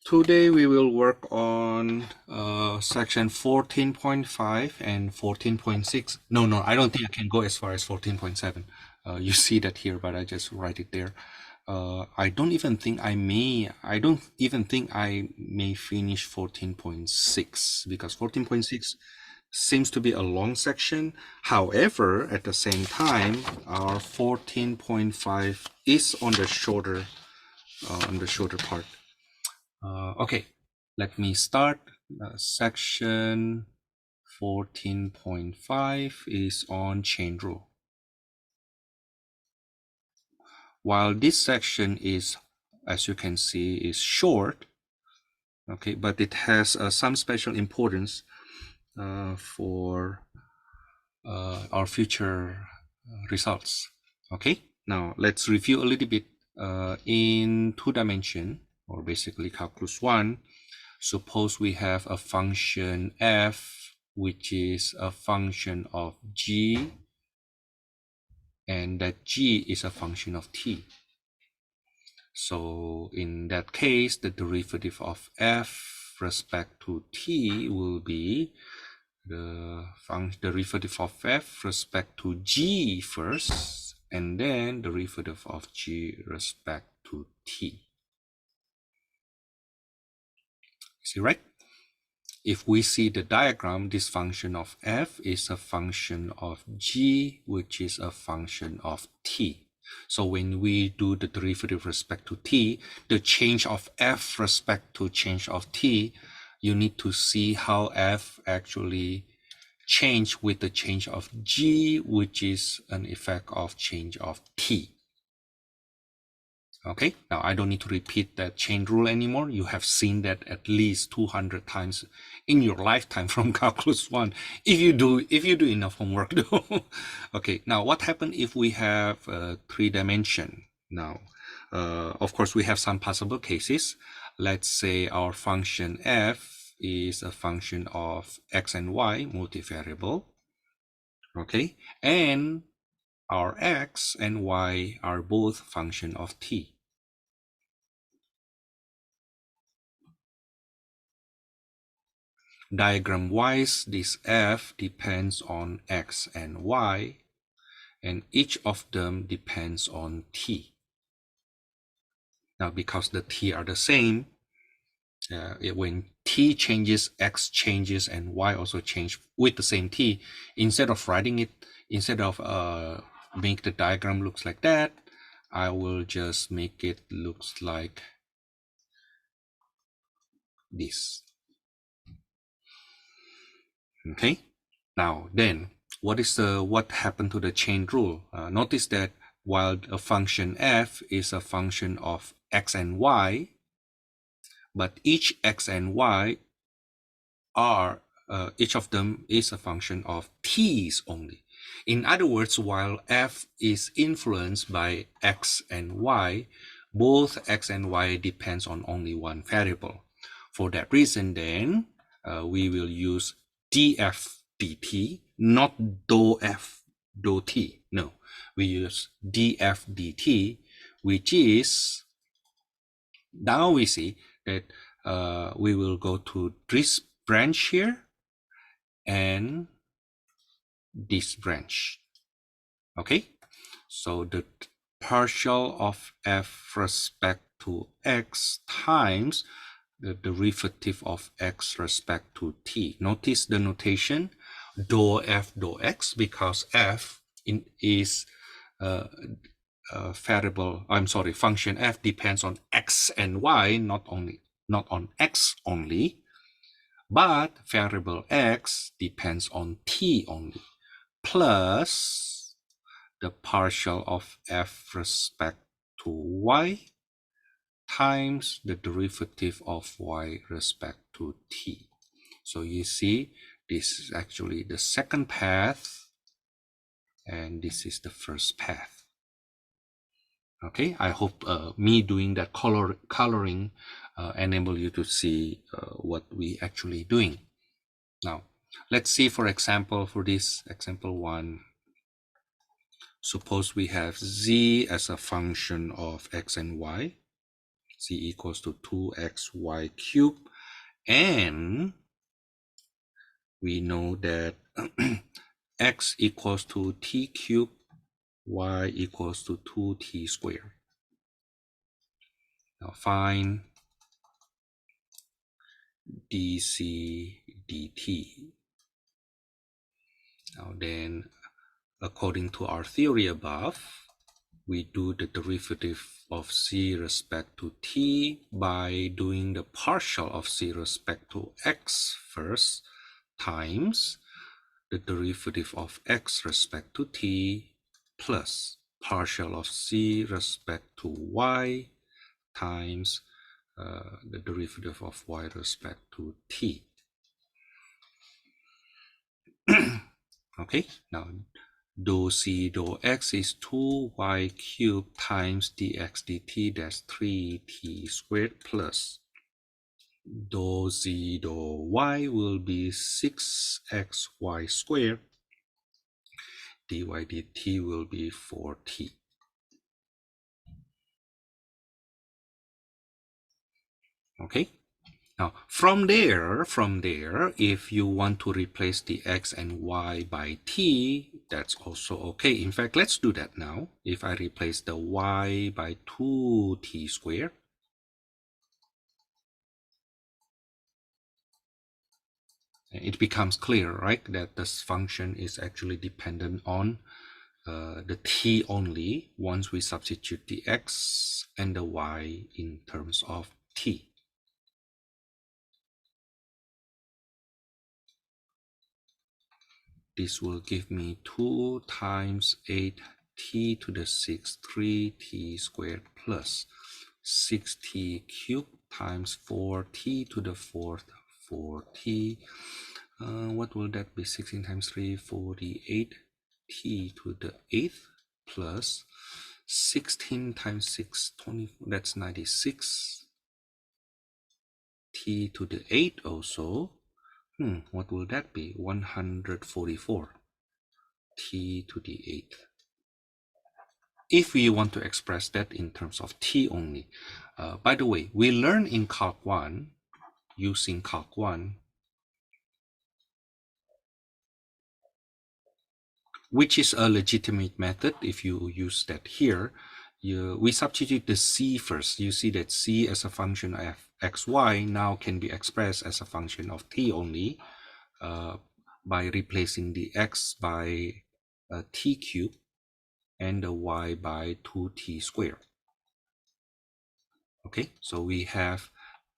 Today we will work on section 14.5 and 14.6. No, I don't think I can go as far as 14.7. You see that here, but I just write it there. I don't even think I may finish 14.6 because 14.6 seems to be a long section. However, at the same time, our 14.5 is on the shorter part. Okay, let me start. Section 14.5 is on chain rule. While this section is, as you can see, is short, okay, but it has some special importance for our future results. Okay, now let's review a little bit in 2-dimension, or basically calculus 1. Suppose we have a function f, which is a function of g, and that g is a function of t. So in that case, the derivative of f respect to t will be the derivative of f respect to g first, and then derivative of g respect to t. See, right? If we see the diagram, this function of f is a function of g, which is a function of t. So when we do the derivative respect to t, the change of f respect to change of t, you need to see how f actually change with the change of g, which is an effect of change of t. Okay, now I don't need to repeat that chain rule anymore. You have seen that at least 200 times in your lifetime from calculus 1, if you do enough homework though. Okay, now what happens if we have 3-dimension? Now, of course, we have some possible cases. Let's say our function f is a function of x and y, multivariable. Okay, and our x and y are both function of t. Diagram wise, this f depends on x and y, and each of them depends on t. Now, because the t are the same, when t changes, x changes, and y also change with the same t, instead of writing it, instead of make the diagram looks like that, I will just make it looks like this. Okay, now then what happened to the chain rule? Notice that while a function f is a function of x and y, but each x and y are each of them is a function of t's only. In other words, while f is influenced by x and y, both x and y depends on only one variable. For that reason, then we will use df dt, not dou f dou t. No, we use df dt, which is, now we see that we will go to this branch here and this branch. Okay, so the partial of f respect to x times the derivative of x respect to t. Notice the notation dou f dou x, because f is variable, function f depends on x and y, not on x only, but variable x depends on t only, plus the partial of f respect to y times the derivative of y respect to t. So you see, this is actually the second path, and this is the first path. Okay, I hope me doing that coloring enable you to see what we actually doing. Now, let's see, for example, for this example 1, suppose we have z as a function of x and y. z equals to 2xy cubed, and we know that x equals to t cubed, y equals to 2t squared. Now find dc dt. Now then, according to our theory above, we do the derivative of z respect to t by doing the partial of z respect to x first times the derivative of x respect to t plus partial of z respect to y times the derivative of y respect to t. Okay, now dou c dou x is 2y cubed times dx dt, that's 3t squared, plus dou z dou y will be 6xy squared, dy dt will be 4t. Okay, now from there, if you want to replace the x and y by t, that's also okay. In fact, let's do that now. If I replace the y by 2t squared, it becomes clear, right, that this function is actually dependent on the t only once we substitute the x and the y in terms of t. This will give me 2 times 8t to the 6, 3t squared plus 6t cubed times 4t to the 4th, 4t. What will that be? 16 times 3, 48 t to the 8th plus 16 times 6, 24, that's 96 t to the 8 also. What will that be? 144 t to the 8th. If we want to express that in terms of t only. By the way, we learned in Calc 1, using Calc 1, which is a legitimate method. If you use that here, we substitute the c first. You see that c as a function of xy now can be expressed as a function of t only by replacing the x by t cubed and the y by 2t squared. Okay, so we have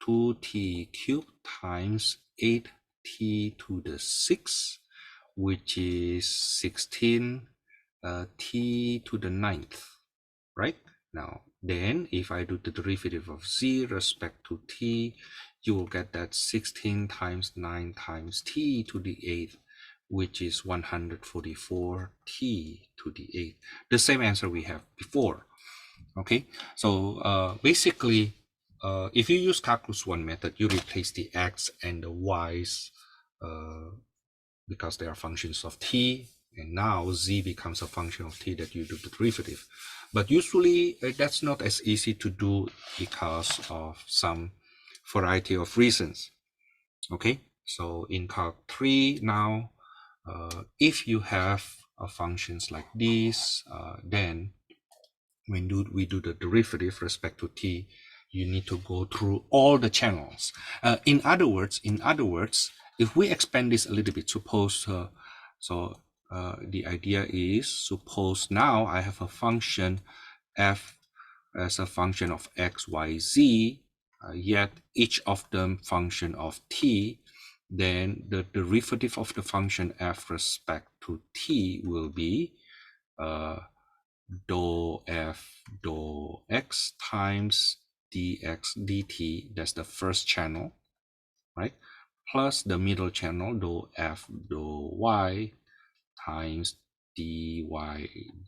2t cubed times 8t to the 6, which is 16 t to the 9th, right? Now, then if I do the derivative of z respect to t, you will get that 16 times 9 times t to the 8th, which is 144 t to the 8th. The same answer we have before. Okay, so basically, if you use calculus 1 method, you replace the x and the y's because they are functions of t, and now z becomes a function of t that you do the derivative. But usually that's not as easy to do because of some variety of reasons. Okay, so in Calc 3 now, if you have functions like these, then when we do the derivative respect to t, you need to go through all the channels. In other words, if we expand this a little bit, suppose the idea is, suppose now I have a function f as a function of x, y, z, yet each of them function of t, then the derivative of the function f respect to t will be dou f dou x times dx dt, that's the first channel, right? Plus the middle channel, dou f dou y times dy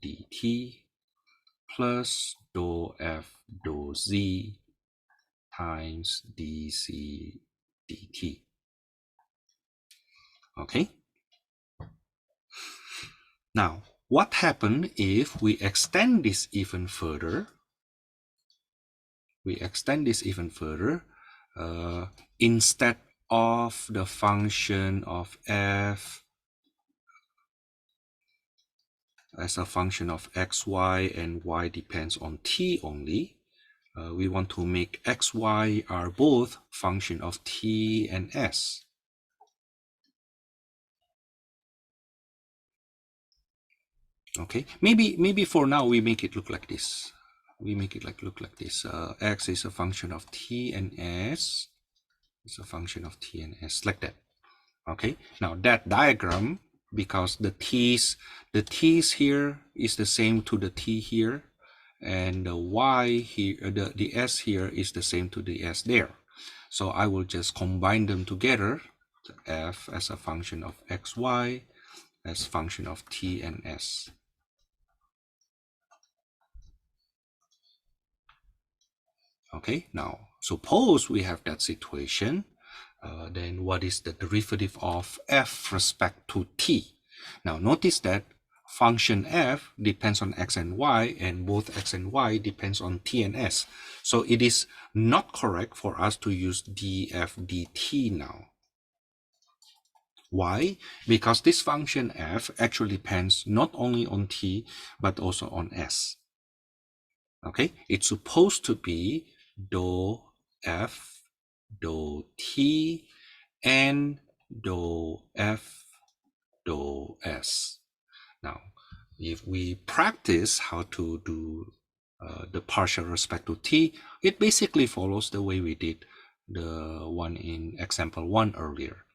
dt, plus dou f dou z times dc dt. Okay? Now, what happens if we extend this even further? we extend this even further. Instead of the function of f as a function of x, y, and y depends on t only, we want to make x, y are both function of t and s. Okay, maybe for now we make it look like this. We make it look like this. X is a function of t and s. It's a function of t and s, like that. Okay, now that diagram, because the t's here is the same to the t here, and the y here, the s here is the same to the s there. So I will just combine them together, f as a function of x, y, as function of t and s. Okay, now suppose we have that situation, then what is the derivative of f respect to t? Now notice that function f depends on x and y, and both x and y depends on t and s. So it is not correct for us to use df dt now. Why? Because this function f actually depends not only on t, but also on s. Okay, it's supposed to be dou f, dou t, and dou f, dou s. Now, if we practice how to do the partial respect to t, it basically follows the way we did the one in example 1 earlier.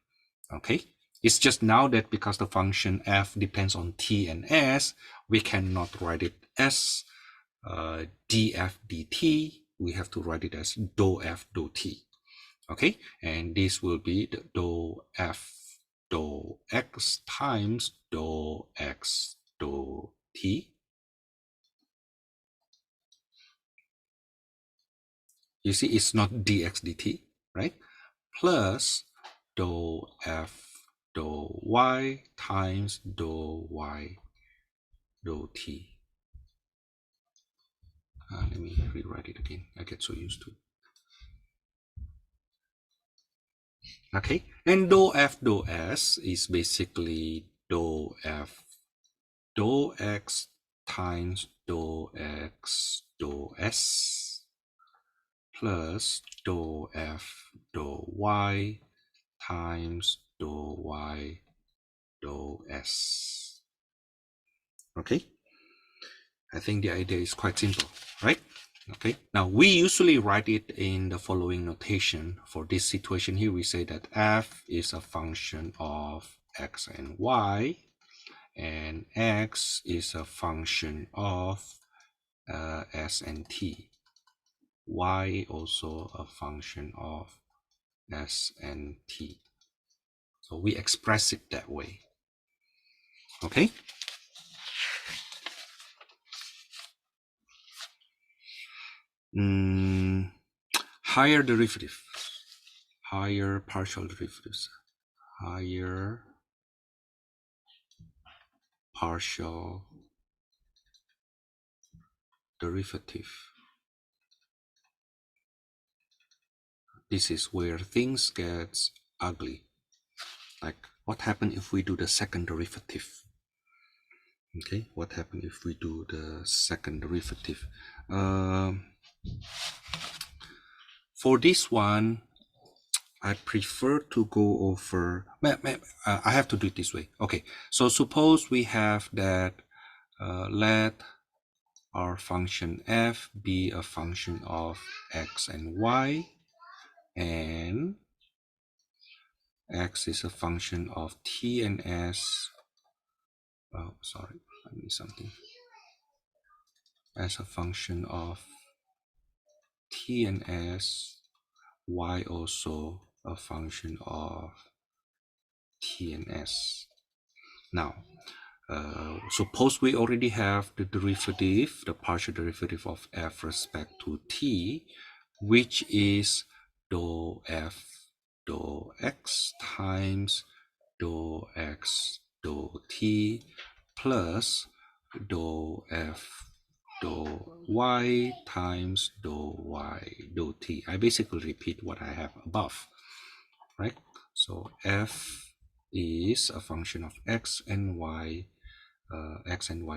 Okay, it's just now that because the function f depends on t and s, we cannot write it as df dt. We have to write it as dou f dou t. Okay, and this will be the dou f dou x times dou x dou t. You see, it's not dx dt, right? Plus dou f dou y times dou y dou t. Let me rewrite it again. I get so used to it. Okay, and dou f dou s is basically dou f dou x times dou x dou s plus dou f dou y times dou y dou s. Okay, I think the idea is quite simple, right? Okay, now we usually write it in the following notation. For this situation here, we say that f is a function of x and y, and x is a function of s and t. Y also a function of s and t. So we express it that way. Okay. Higher derivative, higher partial derivatives, higher partial derivative. This is where things get ugly. Like, what happens if we do the second derivative? Okay, what happens if we do the second derivative? For this one, I prefer to go over, I have to do it this way. Okay, so suppose we have that, let our function f be a function of x and y, and x is a function of t and s. Oh, sorry, I need something. As a function of t and s, y also a function of t and s. Now, suppose we already have the derivative, the partial derivative of f respect to t, which is dou f dou x times dou x dou t plus dou f dou y times dou y dou t. I basically repeat what I have above, right? So f is a function of x and y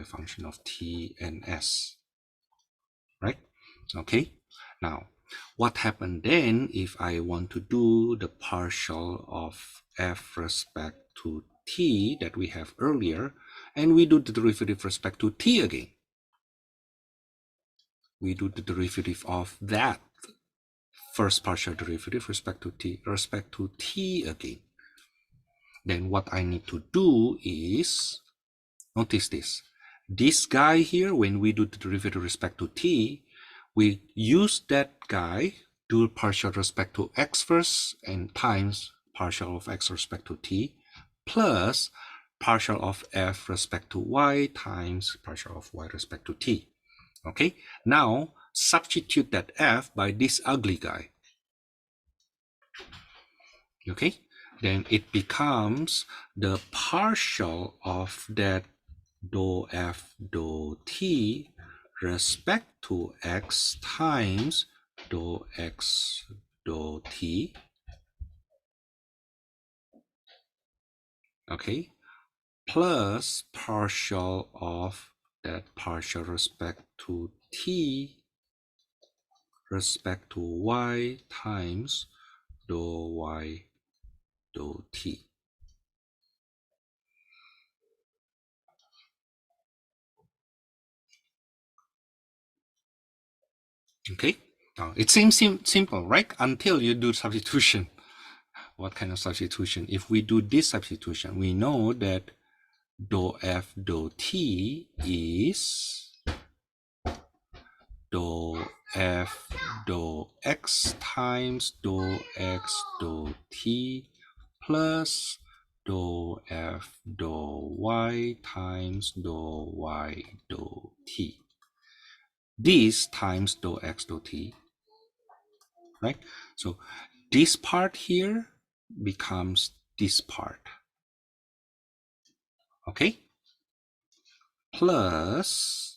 function of t and s, right? Okay, now what happened then if I want to do the partial of f respect to t that we have earlier, and we do the derivative respect to t again? We do the derivative of that first partial derivative respect to t again. Then what I need to do is, notice this guy here, when we do the derivative respect to t, we use that guy, do partial respect to x first, and times partial of x respect to t, plus partial of f respect to y times partial of y respect to t. Okay, now substitute that f by this ugly guy. Okay, then it becomes the partial of that dou f dou t respect to x times dou x dou t, okay, plus partial of that partial respect to t respect to y times dou y dou t. Okay, now it seems simple, right? Until you do substitution. What kind of substitution? If we do this substitution, we know that dou f dou t is dou f dou x times dou x dou t plus dou f dou y times dou y dou t. This times dou x dou t, right? So this part here becomes this part, okay? Plus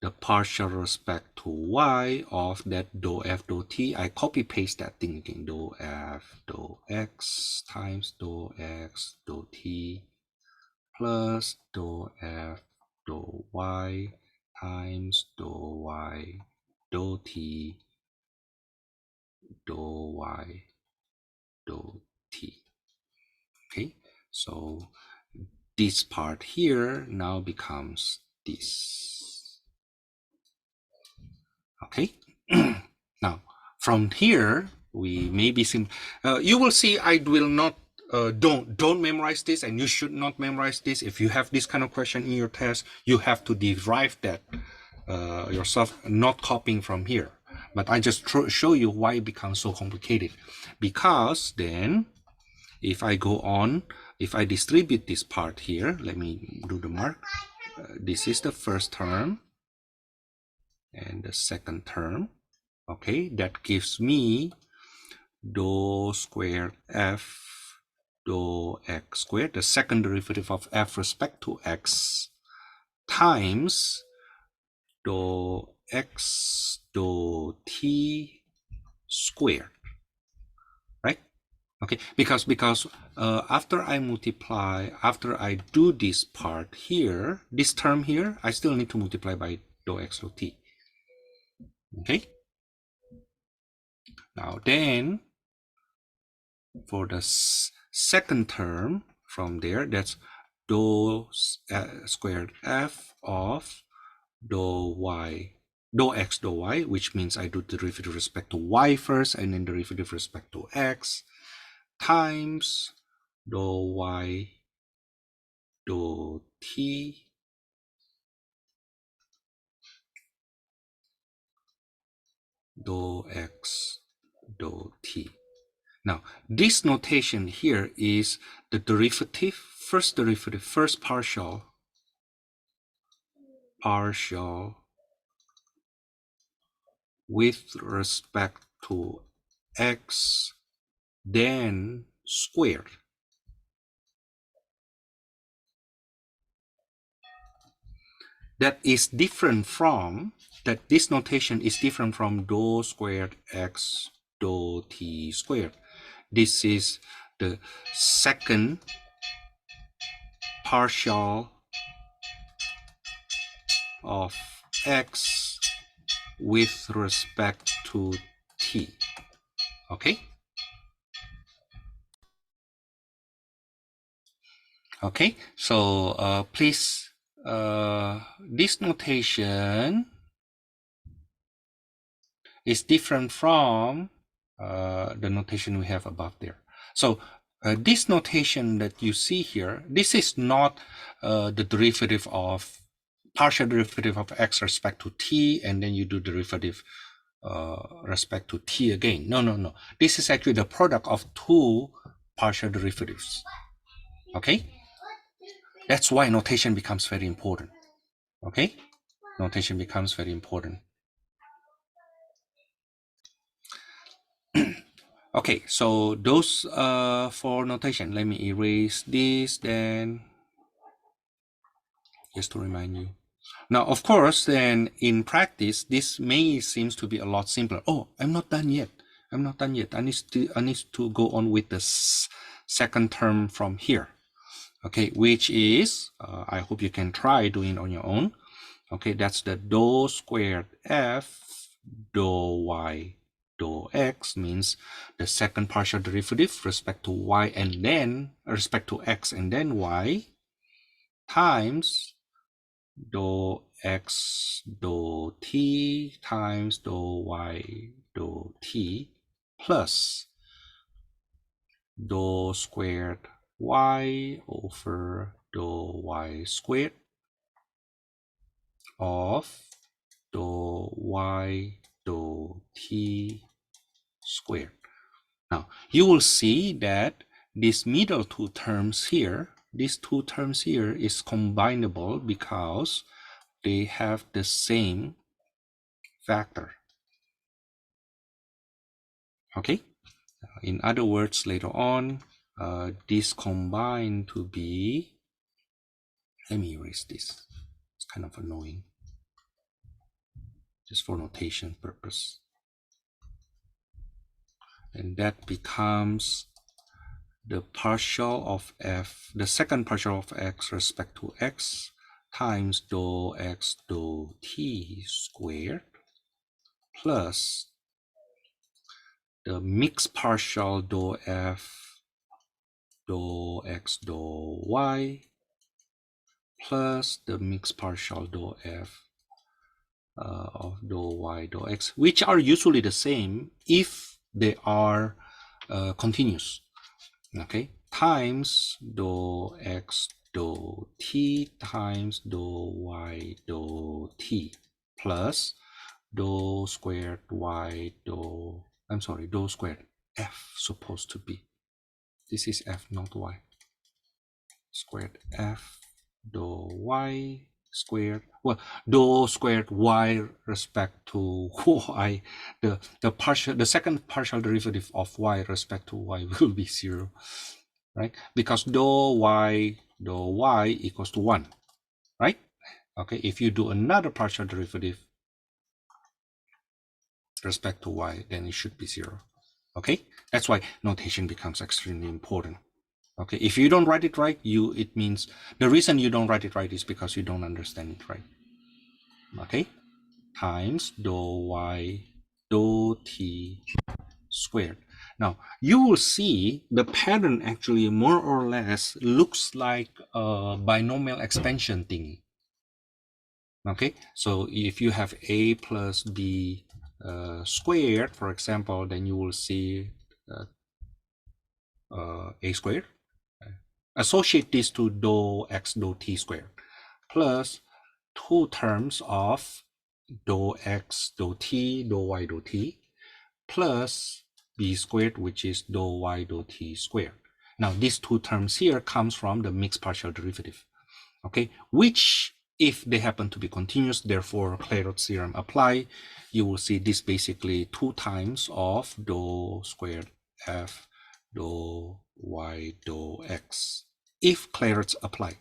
the partial respect to y of that dou f dou t. I copy paste that thing again, dou f dou x times dou x dou t plus dou f dou y times dou y dou t dou y dou t. Okay, so this part here now becomes this. Okay, now from here we maybe you will see I will not don't memorize this, and you should not memorize this. If you have this kind of question in your test, you have to derive that yourself, not copying from here. But I just show you why it becomes so complicated, because then if I go on, if I distribute this part here, let me do the mark. This is the first term and the second term. Okay, that gives me dou squared f dou x squared, the second derivative of f respect to x, times dou x dou t squared, right? Okay, because after I multiply, after I do this part here, this term here, I still need to multiply by dou x dou t. Okay, now then for the second term from there, that's dou squared f of dou y dou x dou y, which means I do the derivative with respect to y first and then derivative with respect to x, times dou y dou t dou x dou t. Now this notation here is the derivative, first partial with respect to x, then squared. that is different from, that this notation is different from dou squared x dou t squared. This is the second partial of x with respect to t. Okay? Okay, so please, this notation is different from the notation we have above there. So this notation that you see here, this is not the derivative of, partial derivative of x respect to t, and then you do derivative respect to t again. No, no, no. This is actually the product of two partial derivatives. Okay? That's why notation becomes very important. Okay? Notation becomes very important. Okay, so those for notation. Let me erase this then, just to remind you. Now, of course, then in practice, this may seems to be a lot simpler. Oh, I'm not done yet. I'm not done yet. I need to go on with the second term from here. Okay, which is, I hope you can try doing it on your own. Okay, that's the dou squared f dou y dou x, means the second partial derivative respect to y and then respect to x and then y, times dou x dou t times dou y dou t plus dou squared y over dou y squared of dou y dou t squared. Now, you will see that these middle two terms here, these two terms here is combinable because they have the same factor. Okay? In other words, later on, this combine to be, let me erase this. It's kind of annoying. Just for notation purpose. And that becomes the partial of f, the second partial of x respect to x times dou x dou t squared plus the mixed partial dou f dou x dou y plus the mixed partial dou f of dou y dou x, which are usually the same if they are continuous. Okay, times dou x dou t times dou y dou t plus dou squared y dou, I'm sorry, dou squared f supposed to be. This is f, not y. Squared f dou y squared, well, dou squared y respect to y, the second partial derivative of y respect to y will be 0, right? Because dou y equals to 1, right? Okay, if you do another partial derivative respect to y, then it should be 0. Okay, that's why notation becomes extremely important. Okay, if you don't write it right, it means the reason you don't write it right is because you don't understand it right. Okay, times dou y dou t squared. Now you will see the pattern actually more or less looks like a binomial expansion thingy. Okay, so if you have a plus b squared, for example, then you will see a squared. Associate this to dou x dou t squared plus two terms of dou x dou t dou y dou t plus b squared, which is dou y dou t squared. Now these two terms here comes from the mixed partial derivative, okay, which if they happen to be continuous, therefore Clairaut's theorem apply, you will see this basically 2 times of dou squared f dou y dou x if Clairaut's apply.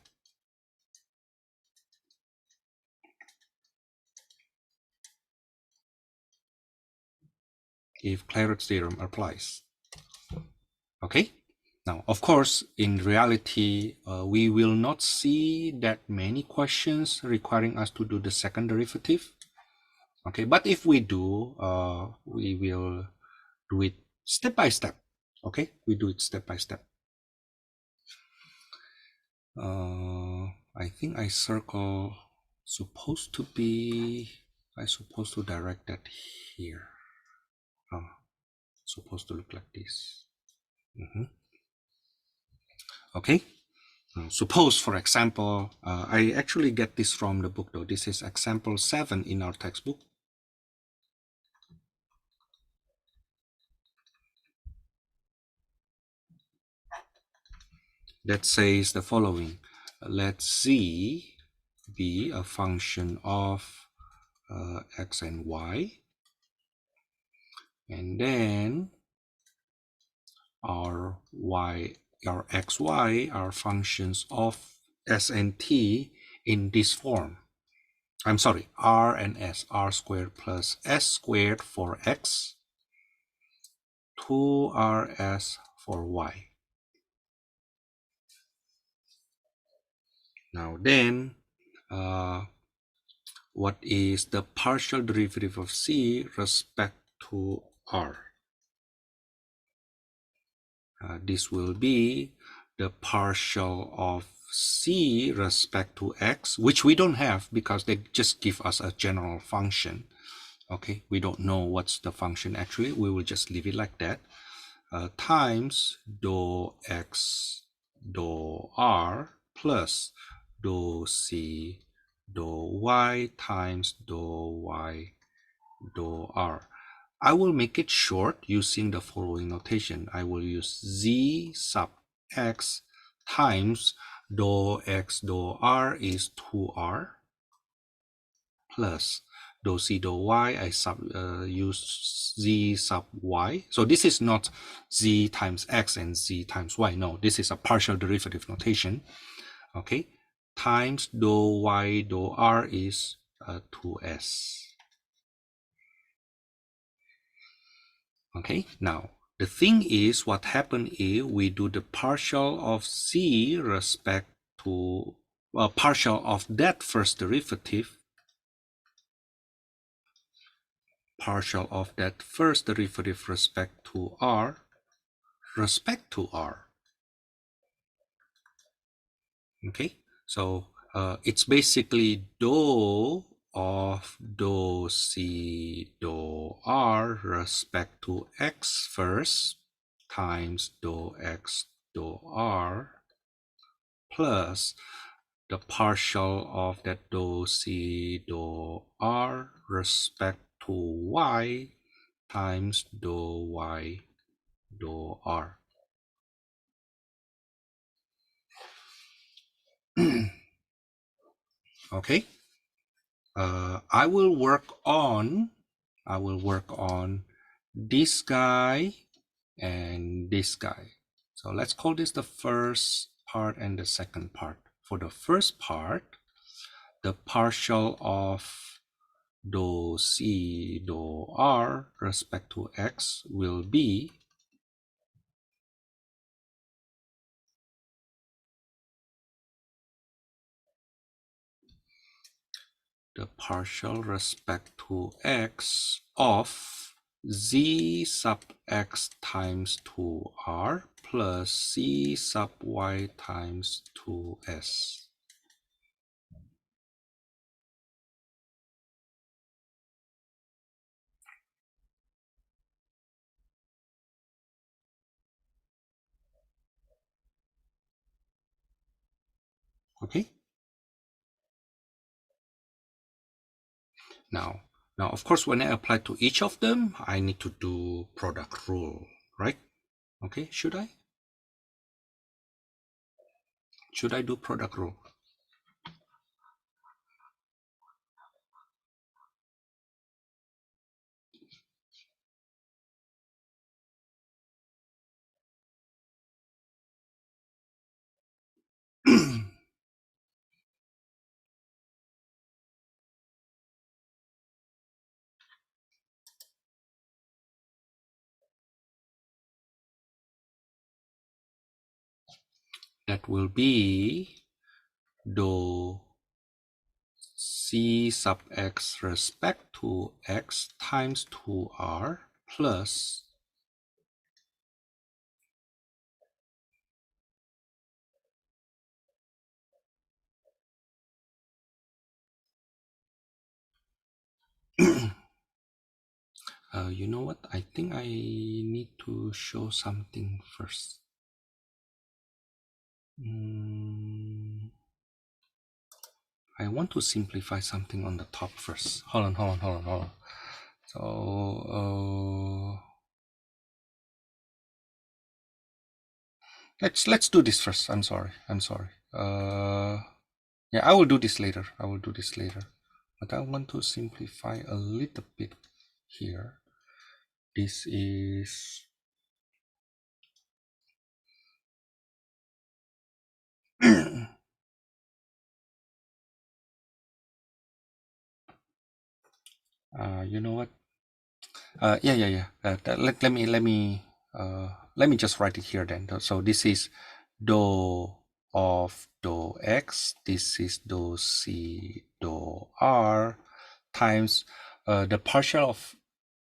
if Clairaut's theorem applies. Okay, now of course in reality we will not see that many questions requiring us to do the second derivative. Okay, but if we do, we will do it step by step. Okay, we do it step by step. I think I circle supposed to be, I supposed to direct that here. Supposed to look like this. Okay, suppose for example, I actually get this from the book though. This is example 7 in our textbook. That says the following: let z be a function of x and y, and then our xy are functions of s and t in this form. I'm sorry, r and s, r squared plus s squared for x, 2rs for y. Now then, what is the partial derivative of c respect to r? This will be the partial of c respect to x, which we don't have because they just give us a general function. Okay, we don't know what's the function actually. We will just leave it like that. Times dou x dou r plus dou c dou y times dou y dou r. I will make it short using the following notation. I will use z sub x times dou x dou r is 2r plus dou c dou y, I use z sub y. So this is not z times x and z times y. No, this is a partial derivative notation. Okay, times dou y dou r is 2s. Okay, now the thing is, what happened is we do the partial of c respect to partial of that first derivative, partial of that first derivative respect to r. Okay, so it's basically dou of dou c dou r respect to x first times dou x dou r plus the partial of that dou c dou r respect to y times dou y dou r. Okay, I will work on this guy and this guy. So let's call this the first part and the second part. For the first part, the partial of dou c dou r respect to x will be the partial respect to x of z sub x times 2r plus c sub y times 2s. Okay, now of course when I apply to each of them I need to do product rule, right? Okay, should I do product rule? that will be dou c sub x respect to x times 2r plus you know what? I think I need to show something first. I want to simplify something on the top first. Hold on. So let's do this first. I'm sorry. Yeah, I will do this later. But I want to simplify a little bit here. This is you know what? Yeah. Let me just write it here then. So this is dou of dou x. This is dou c dou r times the partial of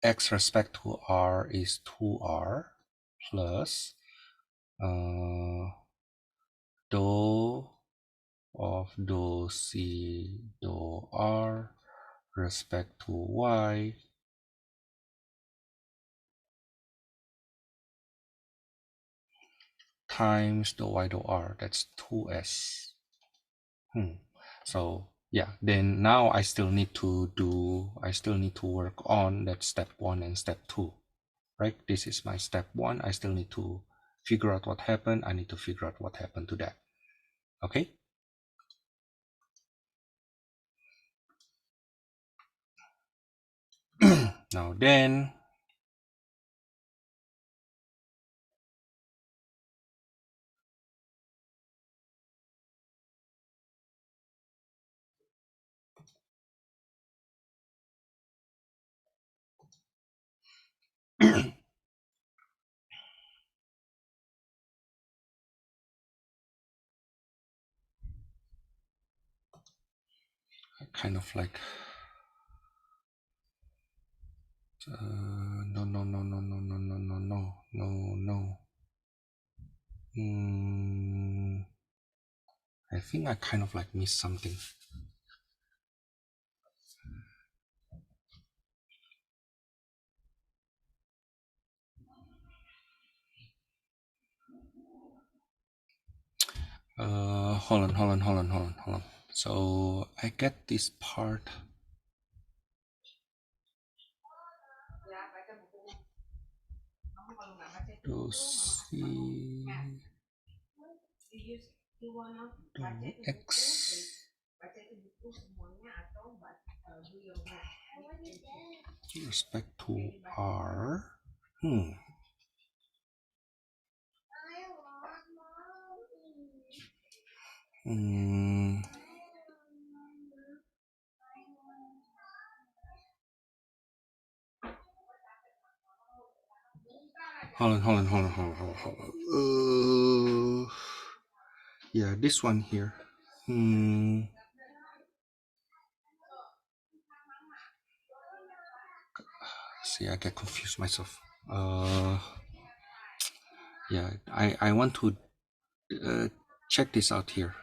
x respect to r is 2r plus dou of dou c dou r respect to y times dou y dou r. That's 2s. So yeah, then now I still need to work on that step 1 and step 2, right? This is my step 1. I still need to figure out what happened. I need to figure out what happened to that. Okay. Now then kind of like no. I think I kind of like missed something. Hold on. So I get this part. To see x respect to r. Hold on. Yeah, this one here. See, I get confused myself. Yeah, I want to check this out here.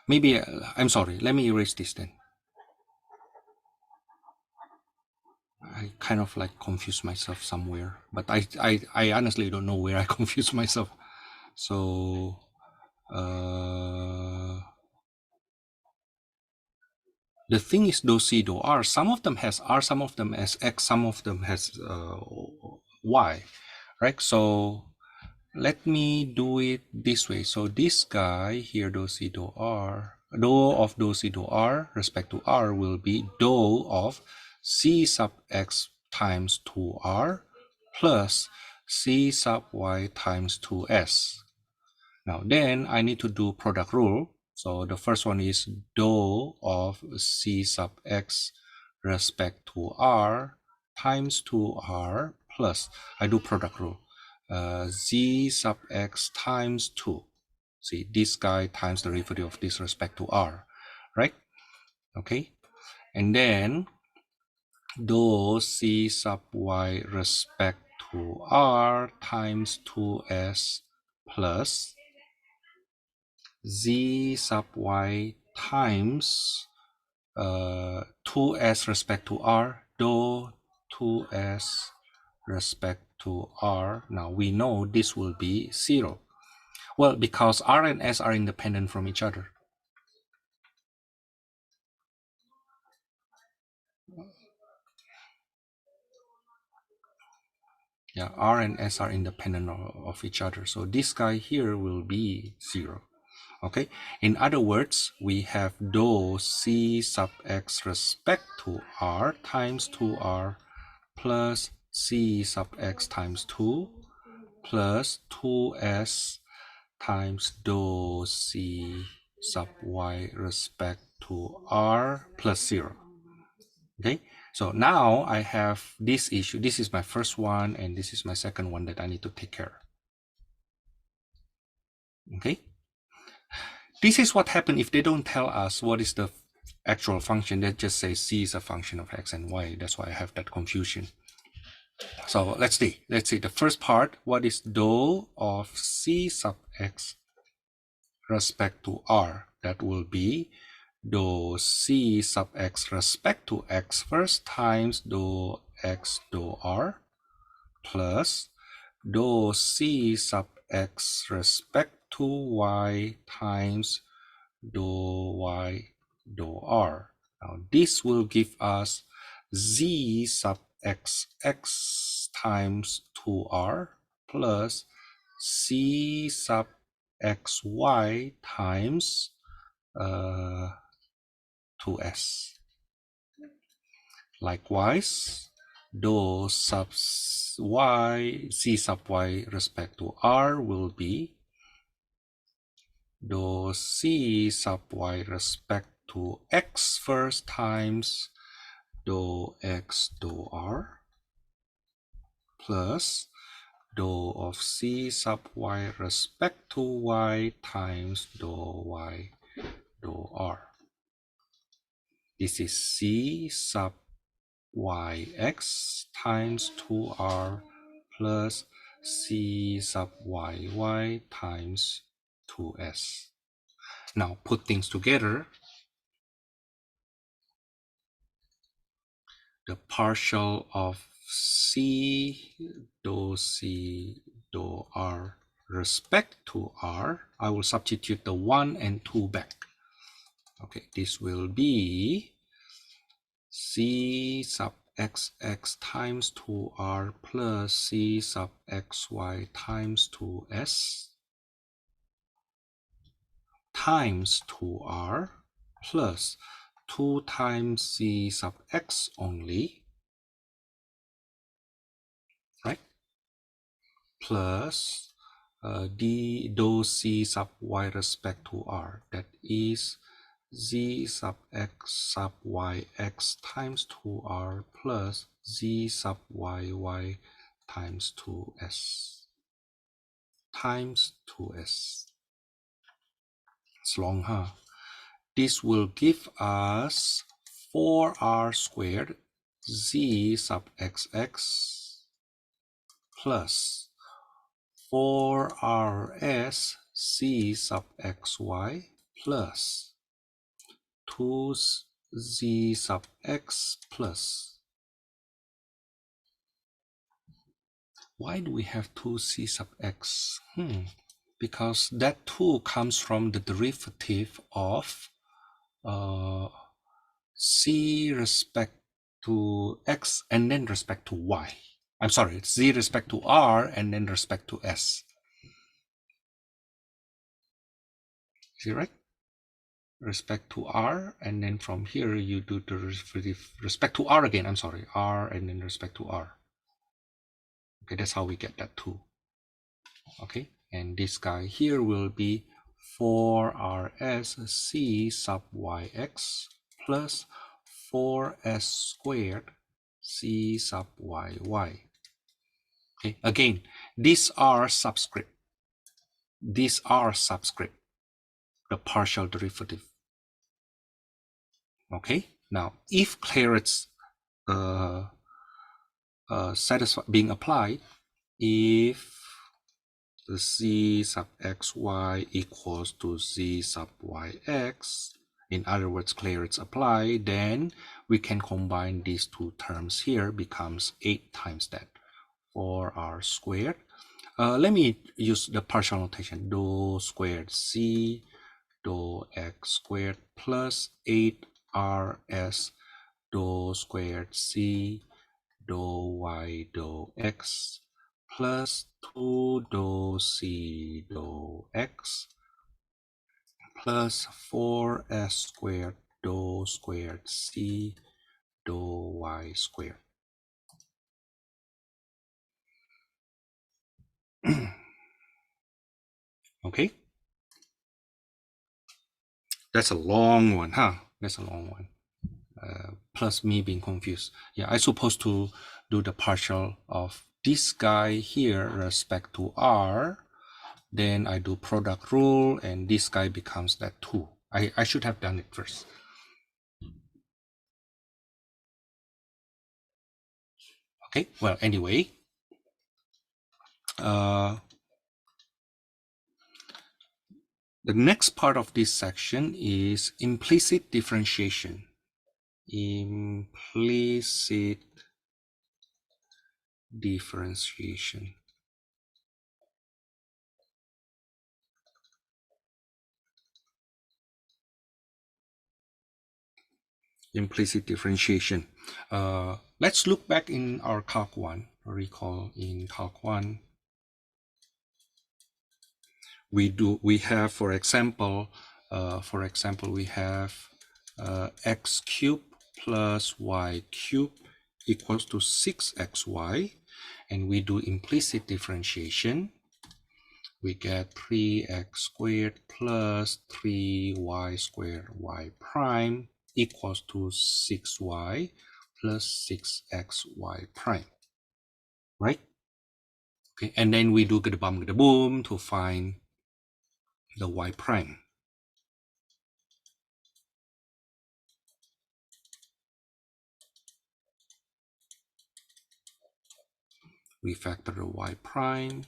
Maybe I'm sorry. Let me erase this then. I kind of like confuse myself somewhere, but I honestly don't know where I confuse myself. So the thing is dou c dou r. Some of them has r, some of them has x, some of them has y, right? So let me do it this way. So this guy here, dou c dou r, dou of dou c dou r respect to r will be dou of c sub x times 2r plus c sub y times 2s. Now then I need to do product rule. So the first one is dou of c sub x respect to r times 2r plus, I do product rule, z sub x times 2. See, this guy times the derivative of this respect to r, right? Okay, and then dou c sub y respect to r times 2s plus z sub y times 2s respect to r, dou 2s respect to r. Now we know this will be 0. Well, because r and s are independent from each other. Yeah, r and s are independent of each other. So this guy here will be 0. Okay, in other words, we have dou c sub x respect to r times 2r plus c sub x times 2 plus 2s times dou c sub y respect to r plus 0. Okay, so now I have this issue. This is my first one, and this is my second one that I need to take care. Okay, this is what happens if they don't tell us what is the actual function. They just say c is a function of x and y. That's why I have that confusion. So let's see. The first part, what is dou of c sub x respect to r? That will be dou c sub x respect to x first times dou x dou r plus dou c sub x respect to y times dou y dou r. Now this will give us z sub x times 2r plus c sub xy times 2s. Likewise, dou sub y, c sub y respect to r will be dou c sub y respect to x first times dou x dou r plus dou of c sub y respect to y times dou y dou r. This is c sub yx times 2r plus c sub yy times 2s. Now put things together. The partial of c dou c dou r respect to r, I will substitute the 1 and 2 back. Okay, this will be c sub xx times 2r plus c sub xy times 2s times 2r plus 2 times c sub x only, right? Plus d dou c sub y respect to r, that is z sub x sub yx times 2r plus z sub yy times 2s times 2s. It's long, huh? This will give us 4r squared z sub xx plus 4rs c sub xy plus 2z sub x plus. Why do we have 2c sub x? Because that 2 comes from the derivative of c respect to x and then respect to y. I'm sorry, it's z respect to r and then respect to s. Is it right? Respect to r, and then from here you do the respect to r again. I'm sorry, r and then respect to r. Okay, that's how we get that 2. Okay, and this guy here will be 4rs c sub yx plus 4s squared c sub yy. Okay, again, these are subscript. These are subscript, the partial derivative. Okay, now if clearance being applied, if the z sub xy equals to z sub yx, in other words, clearance apply, then we can combine these two terms here, becomes 8 times that, 4r squared. Let me use the partial notation, dou squared c dou x squared plus 8rs dou squared c dou y dou x plus 2 dou c dou x plus 4s squared dou squared c dou y squared. Okay, that's a long one, huh? That's a long one. Plus me being confused. Yeah, I supposed to do the partial of this guy here respect to r, then I do product rule, and this guy becomes that 2. I should have done it first. Okay, well, anyway, the next part of this section is implicit differentiation. Implicit differentiation. Implicit differentiation. Let's look back in our Calc 1. Recall in Calc 1, we have, for example, we have x cubed plus y cubed equals to 6xy, and we do implicit differentiation. We get 3x squared plus 3y squared y prime equals to 6y plus 6xy prime, right? Okay, and then we do get the boom to find the y prime. We factor the y prime.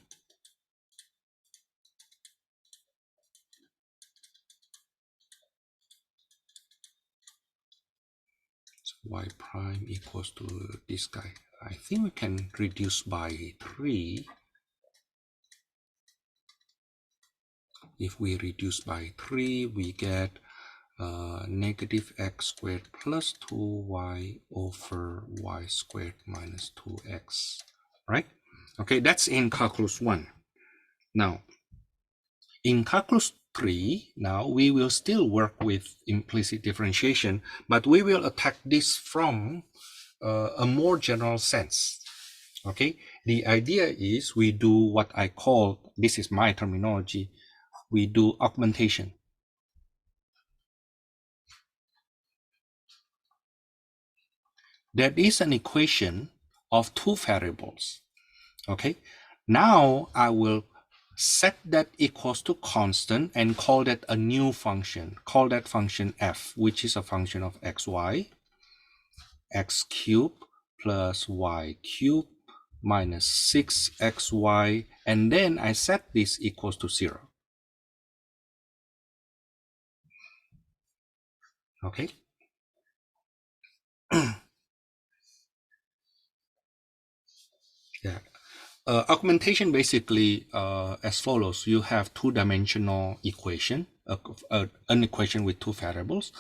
So y prime equals to this guy. I think we can reduce by 3. If we reduce by 3, we get negative x squared plus 2y over y squared minus 2x, right? Okay, that's in calculus 1. Now, in calculus 3, now we will still work with implicit differentiation, but we will attack this from a more general sense. Okay, the idea is we do what I call, this is my terminology, we do augmentation. There is an equation of 2 variables. Okay, now I will set that equals to constant and call that a new function. Call that function f, which is a function of xy, x cubed plus y cubed minus 6xy, and then I set this equals to 0. Okay. Yeah. Augmentation basically as follows. You have 2-dimensional equation, an equation with 2 variables.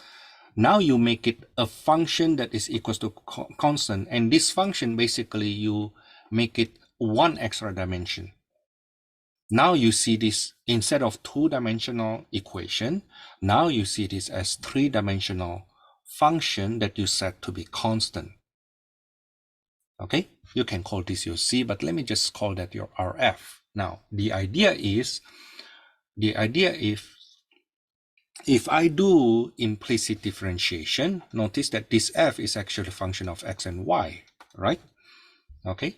Now you make it a function that is equals to constant, and this function basically you make it 1 extra dimension. Now you see this, instead of 2-dimensional equation, now you see this as 3-dimensional function that you set to be constant. Okay, you can call this your C, but let me just call that your RF. Now, the idea is if I do implicit differentiation, notice that this f is actually a function of x and y, right? Okay,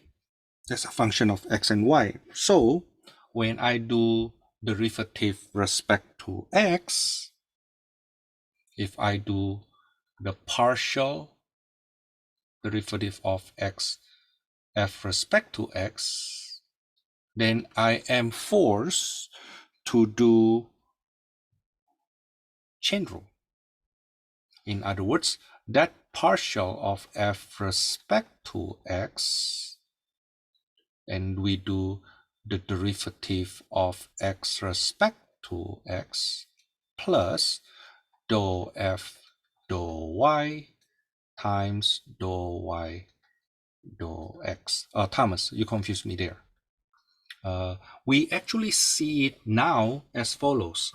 That's a function of x and y. So when I do derivative respect to x, if I do the partial derivative of x f respect to x, then I am forced to do chain rule. In other words, that partial of f respect to x, and we do the derivative of x respect to x plus dou f dou y times dou y dou x. Thomas, you confused me there. We actually see it now as follows.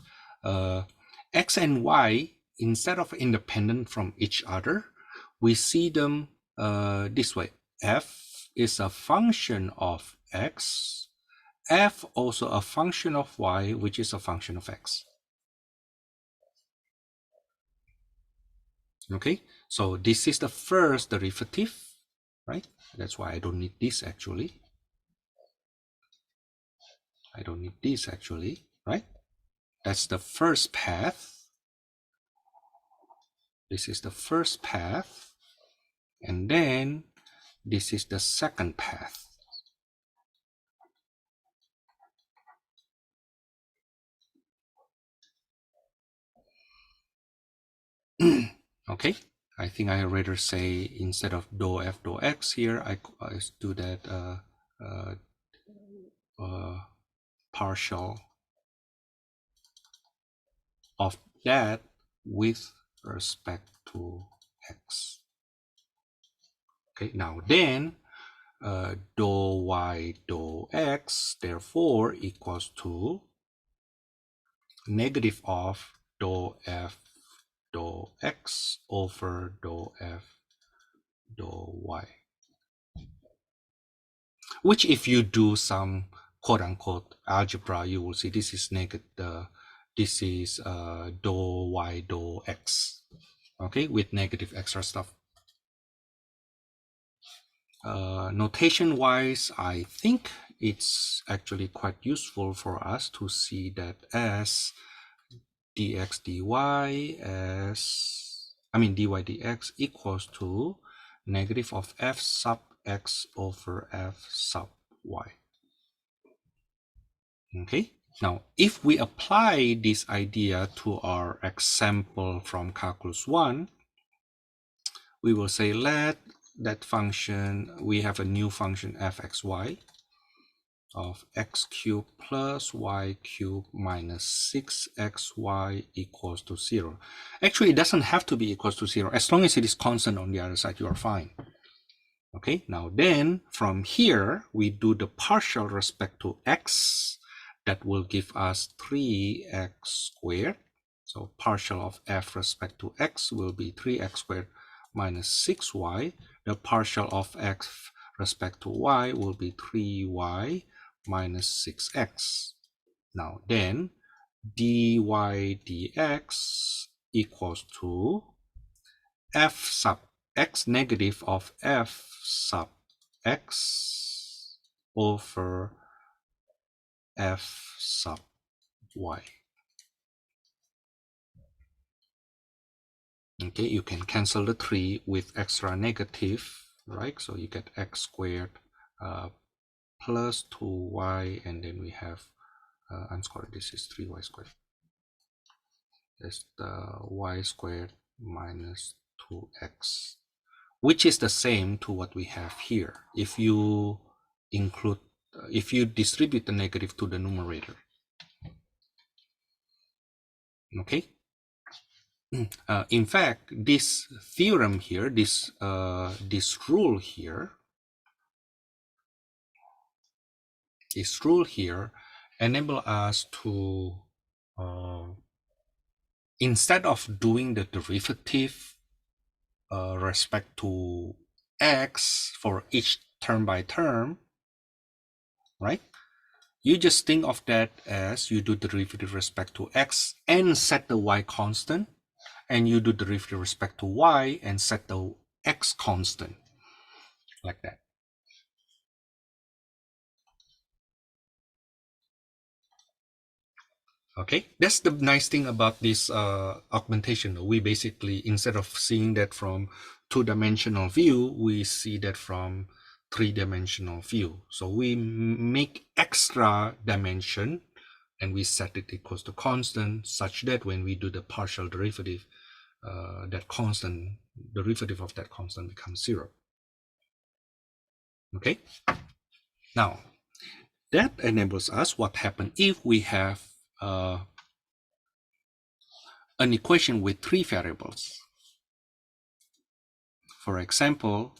X and y, instead of independent from each other, we see them this way. F is a function of x, f also a function of y, which is a function of x. Okay, so this is the first derivative, right? That's why I don't need this actually. I don't need this actually, right? That's the first path. This is the first path. And then this is the second path. Okay, I think I rather say instead of dou f dou x here, I do that partial of that with respect to x. Okay, now then dou y dou x therefore equals to negative of dou f dou x over dou f dou y, which if you do some quote-unquote algebra, you will see this is negative. This is dou y dou x, okay, with negative extra stuff. Notation wise, I think it's actually quite useful for us to see that as dx dy as, dy dx equals to negative of f sub x over f sub y. Okay, now if we apply this idea to our example from calculus 1, we will say let that function, we have a new function fxy of x cubed plus y cubed minus 6xy equals to 0. Actually, it doesn't have to be equals to 0. As long as it is constant on the other side, you are fine. Okay, now then from here, we do the partial respect to x. That will give us 3x squared. So partial of f respect to x will be 3x squared minus 6y. The partial of x respect to y will be 3y minus 6x. Now then, dy dx equals to f sub x negative of f sub x over f sub y. Okay, you can cancel the 3 with extra negative, right? So you get x squared plus 2y, and then we have, I'm sorry, this is 3y squared. That's the y squared minus 2x, which is the same to what we have here. If you include, if you distribute the negative to the numerator. Okay. In fact, this theorem here, this rule here, enable us to, instead of doing the derivative respect to x for each term by term, right? You just think of that as you do derivative respect to x and set the y constant, and you do derivative respect to y and set the x constant, like that. Okay, that's the nice thing about this augmentation. We basically, instead of seeing that from two-dimensional view, we see that from three-dimensional view. So we make extra dimension and we set it equals to constant, such that when we do the partial derivative, that constant derivative of that constant becomes 0. Okay, now that enables us what happens if we have an equation with 3 variables. For example,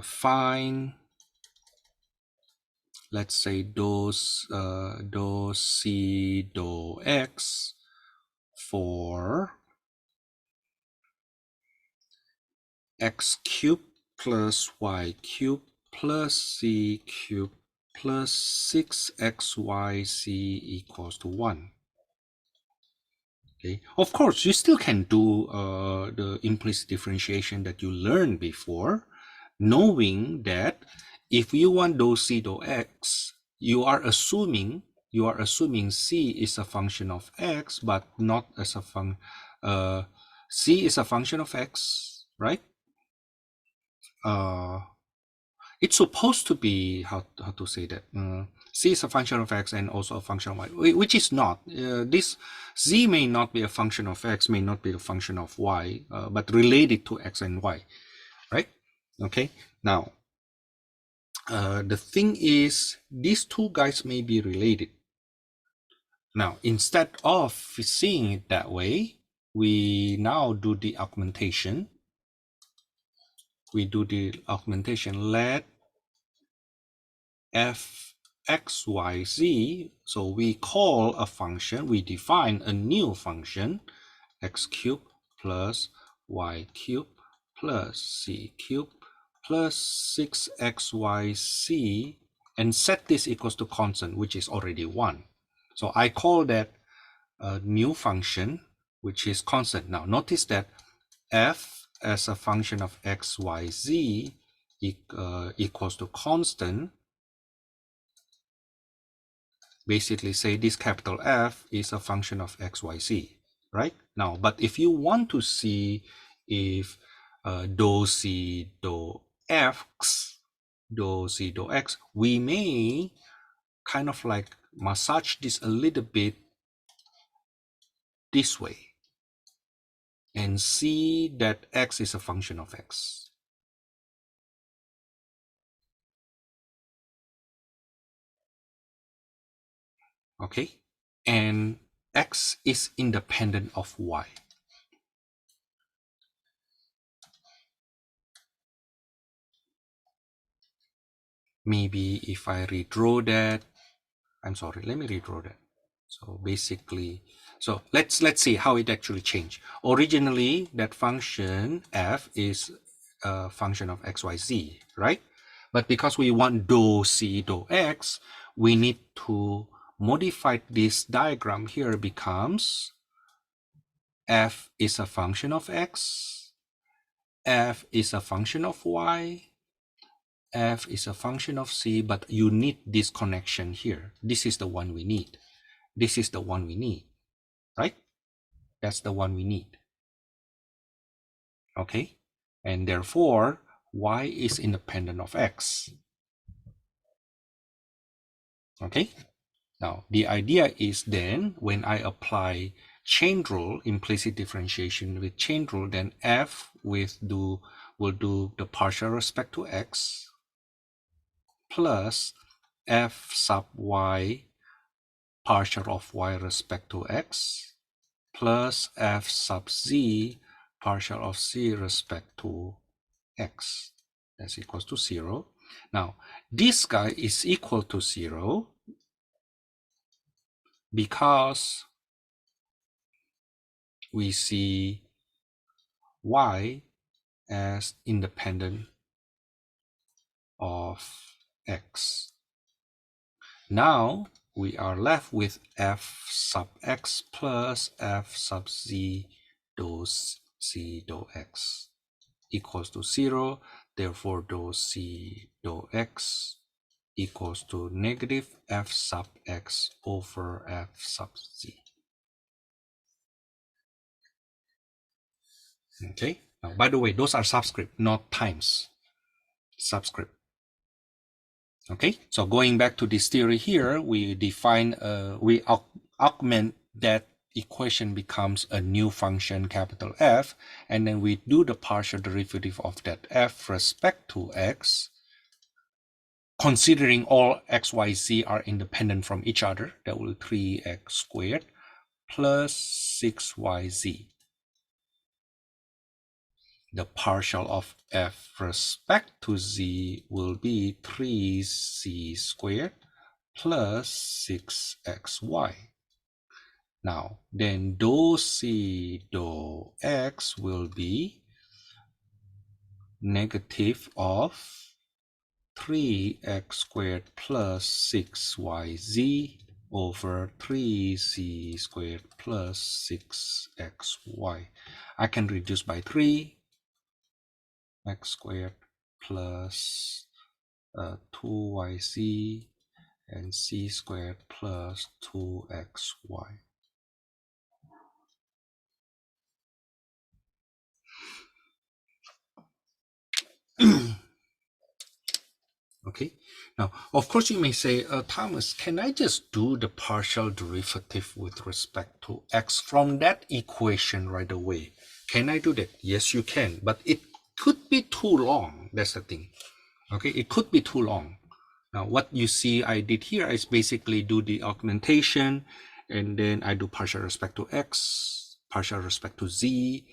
find, let's say, dou c dou x for x cubed plus y cubed plus c cubed plus 6xyc equals to 1. Okay, of course, you still can do the implicit differentiation that you learned before, knowing that if you want dou c dou x, you are assuming c is a function of x, but not as a c is a function of x, right? It's supposed to be how to say that c is a function of x and also a function of y, which is not. This z may not be a function of x, may not be a function of y, but related to x and y, right? Okay, now the thing is, these two guys may be related. Now, instead of seeing it that way, we now do the augmentation. Let f(x,y,z), so we call a function, we define a new function, x cubed plus y cubed plus c cubed plus 6xyc, and set this equals to constant, which is already 1. So I call that a new function, which is constant. Now notice that f as a function of x, y, z equals to constant. Basically say this capital F is a function of x, y, z, right? Now, but if you want to see if dou c dou x, we may kind of like massage this a little bit this way and see that x is a function of x. Okay, and x is independent of y. Maybe if I redraw that, I'm sorry, let me redraw that. So basically, so let's see how it actually changed. Originally, that function f is a function of x, y, z, right? But because we want dou c dou x, we need to modify this diagram here. Becomes f is a function of x, f is a function of y, f is a function of c, but you need this connection here. This is the one we need. This is the one we need, right? That's the one we need. Okay, and therefore y is independent of x. Okay, now the idea is then when I apply chain rule, implicit differentiation with chain rule, then f will do the partial respect to x plus f sub y partial of y respect to x plus f sub z partial of z respect to x. That's equals to 0. Now, this guy is equal to 0 because we see y as independent of x. Now, we are left with f sub x plus f sub z dou c dou x equals to 0. Therefore, dou c dou x equals to negative f sub x over f sub z. Okay, now by the way, those are subscript, not times, subscript. Okay, so going back to this theory here, we define, we augment that equation becomes a new function capital F, and then we do the partial derivative of that f respect to x, considering all x, y, z are independent from each other. That will be 3x squared plus 6yz. The partial of f respect to z will be 3c squared plus 6xy. Now, then dou c dou x will be negative of 3x squared plus 6yz over 3c squared plus 6xy. I can reduce by 3, x squared plus 2yz and c squared plus 2xy. Okay, now of course you may say, Thomas, can I just do the partial derivative with respect to x from that equation right away? Can I do that? Yes, you can, but it could be too long. That's the thing. Okay, it could be too long. Now what you see I did here is basically do the augmentation, and then I do partial respect to x, partial respect to z,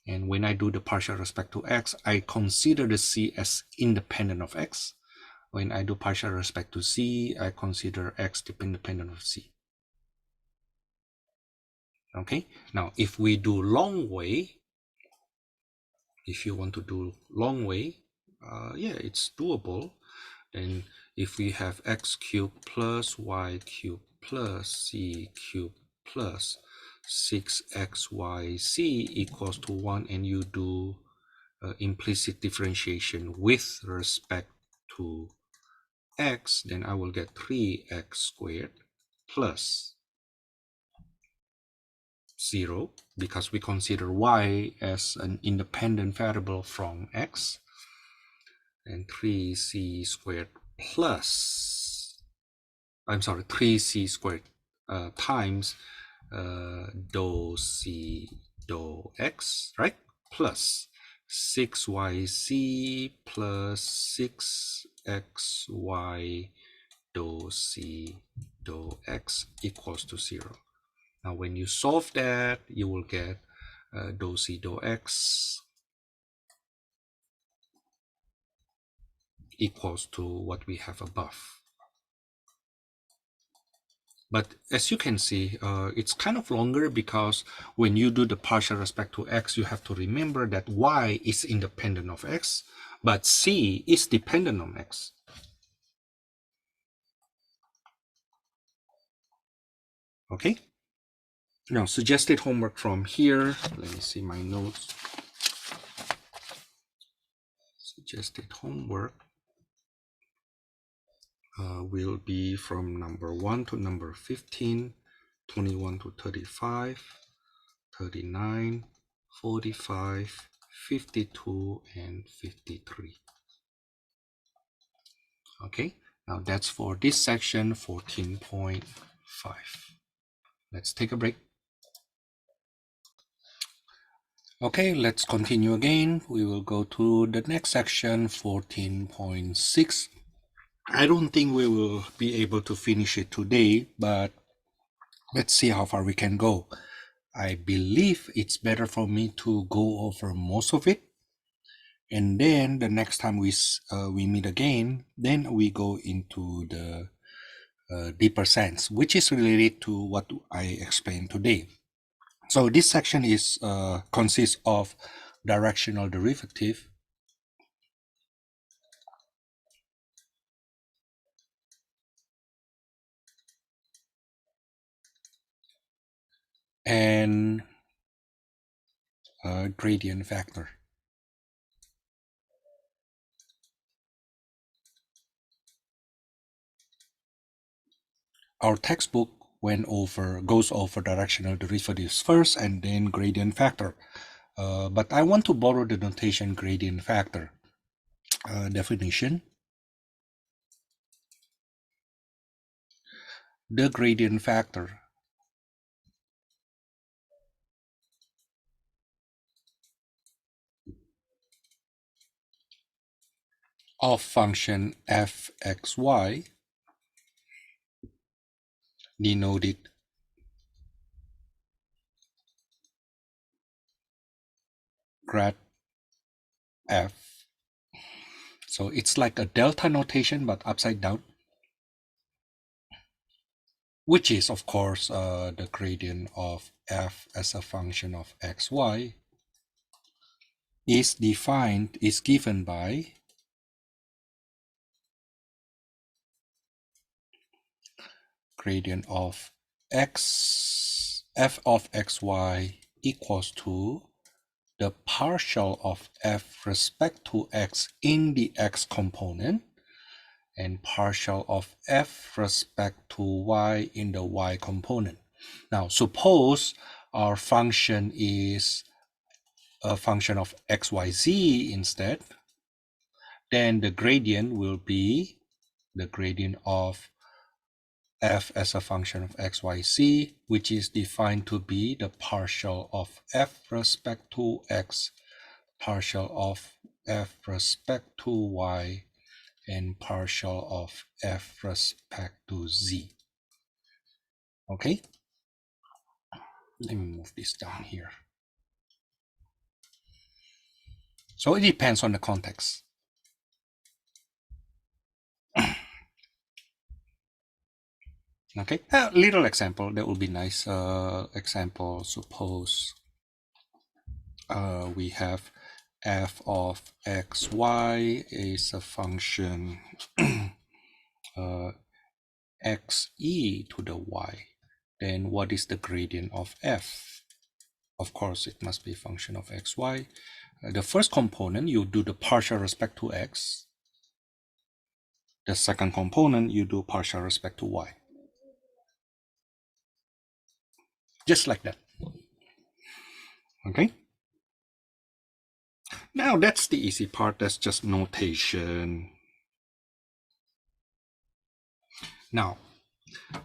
and when I do the partial respect to x, I consider the c as independent of x. When I do partial respect to c, I consider x independent of c. Okay, now if we do long way, if you want to do long way, yeah, it's doable. Then if we have x cubed plus y cubed plus c cubed plus 6xyz equals to 1, and you do implicit differentiation with respect to x, then I will get 3x squared plus 0, because we consider y as an independent variable from x, and 3c squared plus, I'm sorry, 3c squared times dou c dou x, right? Plus 6yz plus 6xy dou c dou x equals to 0. Now when you solve that, you will get dou c dou x equals to what we have above. But as you can see, it's kind of longer because when you do the partial respect to x, you have to remember that y is independent of x, but c is dependent on x. Okay? Now, suggested homework from here. Let me see my notes. Suggested homework will be from number 1 to number 15, 21 to 35, 39, 45, 52, and 53. Okay, now that's for this section 14.5. Let's take a break. Okay, let's continue again. We will go to the next section 14.6. I don't think we will be able to finish it today, but let's see how far we can go. I believe it's better for me to go over most of it, and then the next time we meet again, then we go into the deeper sense, which is related to what I explained today. So this section is consists of directional derivative and gradient factor. our textbook goes over directional derivatives first and then gradient factor. But I want to borrow the notation gradient factor. Definition: the gradient factor of function f(x,y) denoted grad f. So it's like a delta notation but upside down, which is of course the gradient of f as a function of xy is given by gradient of f of xy equals to the partial of f respect to x in the x component and partial of f respect to y in the y component. Now suppose our function is a function of xyz instead, then the gradient will be the gradient of f as a function of xyz, which is defined to be the partial of f respect to x, partial of f respect to y, and partial of f respect to z. Okay, let me move this down here. So it depends on the context. Okay, a little example that would be nice. Example, suppose we have f of xy is a function xe to the y. Then what is the gradient of f? Of course, it must be a function of xy. The first component, you do the partial respect to x. The second component, you do partial respect to y. Just like that. Okay. Now that's the easy part. That's just notation. Now,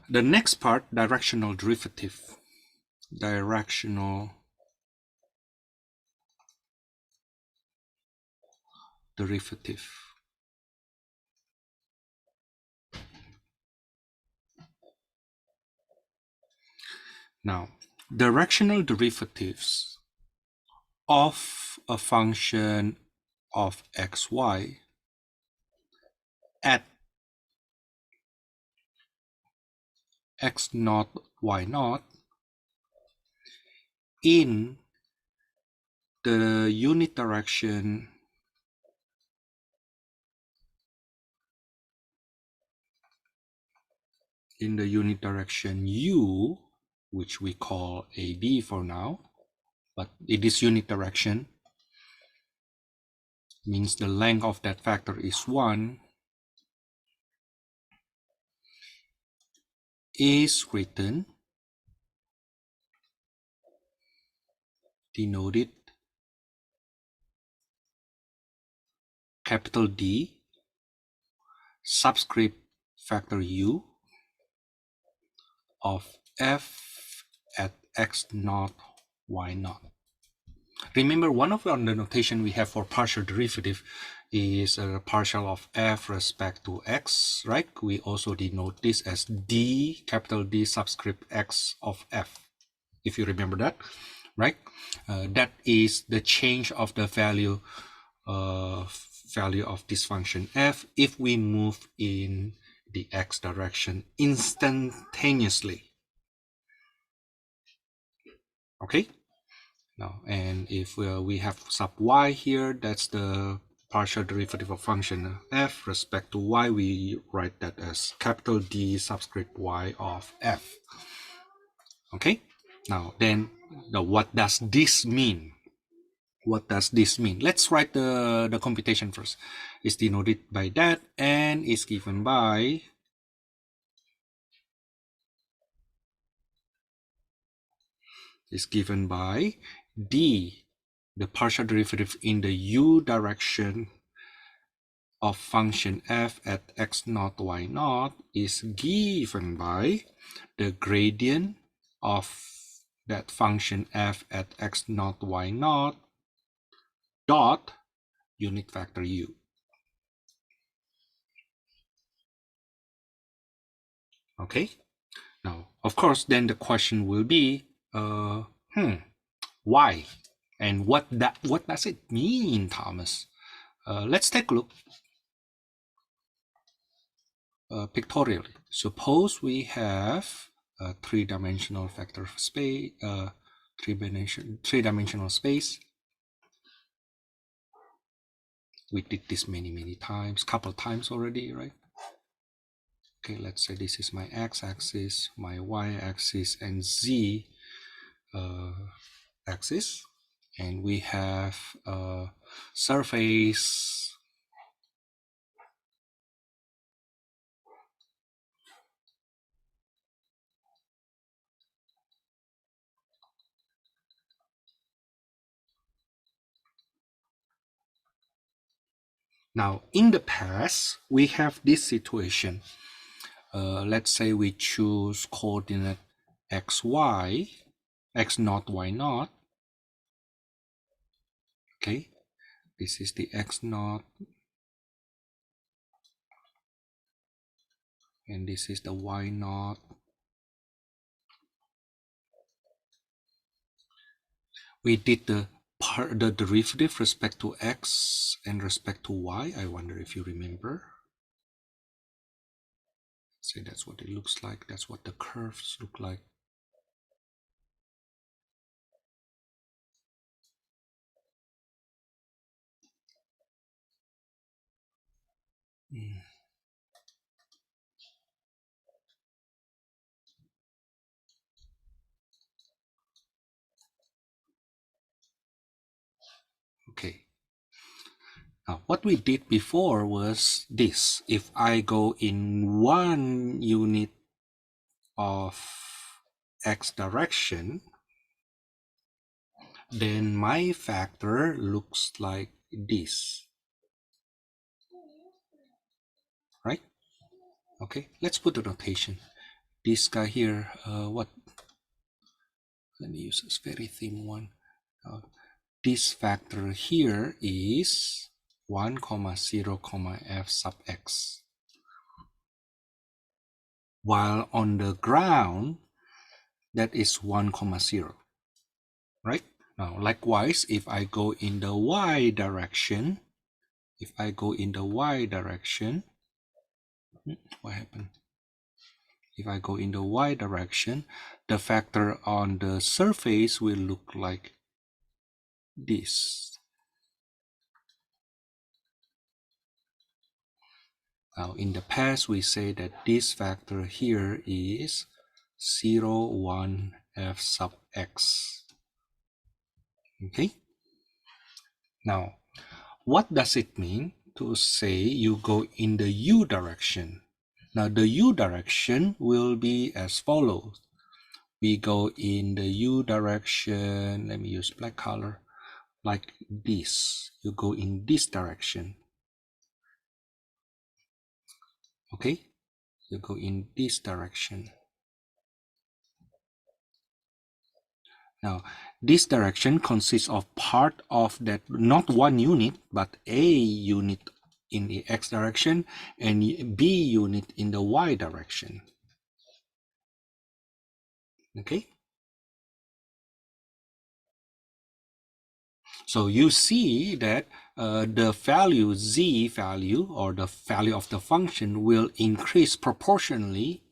the next part, directional derivative. Directional derivative. Now, directional derivatives of a function of xy at x naught y naught in the unit direction u, which we call AB for now, but it is unit direction, means the length of that factor is 1, is written denoted capital D subscript factor u of f at x naught y naught. Remember, one of the notation we have for partial derivative is a partial of f respect to x, right? We also denote this as d, capital D subscript x of f, if you remember that, right? That is the change of the value of this function f if we move in the x direction instantaneously. Okay. Now, and if we have sub y here, that's the partial derivative of function f respect to y. We write that as capital D subscript y of f. Okay. Now, then what does this mean? What does this mean? Let's write the computation first. It's denoted by that and is given by is given by d, the partial derivative in the u direction of function f at x naught y naught is given by the gradient of that function f at x naught y naught dot unit vector u. Okay, now of course then the question will be why and what does it mean, Thomas? Let's take a look pictorially. Suppose we have a three-dimensional vector space, three-dimensional space. We did this many times, couple times already, right? Okay, let's say this is my x-axis, my y-axis, and z axis, and we have a surface Now, in the past, we have this situation. Let's say we choose coordinate xy, x naught, y naught. Okay, this is the x naught, and this is the y naught. We did the derivative respect to x and respect to y. I wonder if you remember. So that's what it looks like. That's what the curves look like. Okay. Now, what we did before was this. If I go in one unit of x direction, then my factor looks like this, right? Okay, let's put the notation. This guy here, what? Let me use this very thin one. This factor here is 1, 0, f sub x. While on the ground, that is 1, 0, right? Now, likewise, if I go in the y direction, what happened? If I go in the y direction, the factor on the surface will look like this. Now, in the past, we say that this factor here is 0, 1, f sub x. Okay? Now, what does it mean to say you go in the u direction? Now, the u direction will be as follows. We go in the u direction, let me use black color, like this. You go in this direction. Okay? You go in this direction. Now, this direction consists of part of that, not one unit, but a unit in the x direction and b unit in the y direction. Okay? So you see that the value z value, or the value of the function, will increase proportionally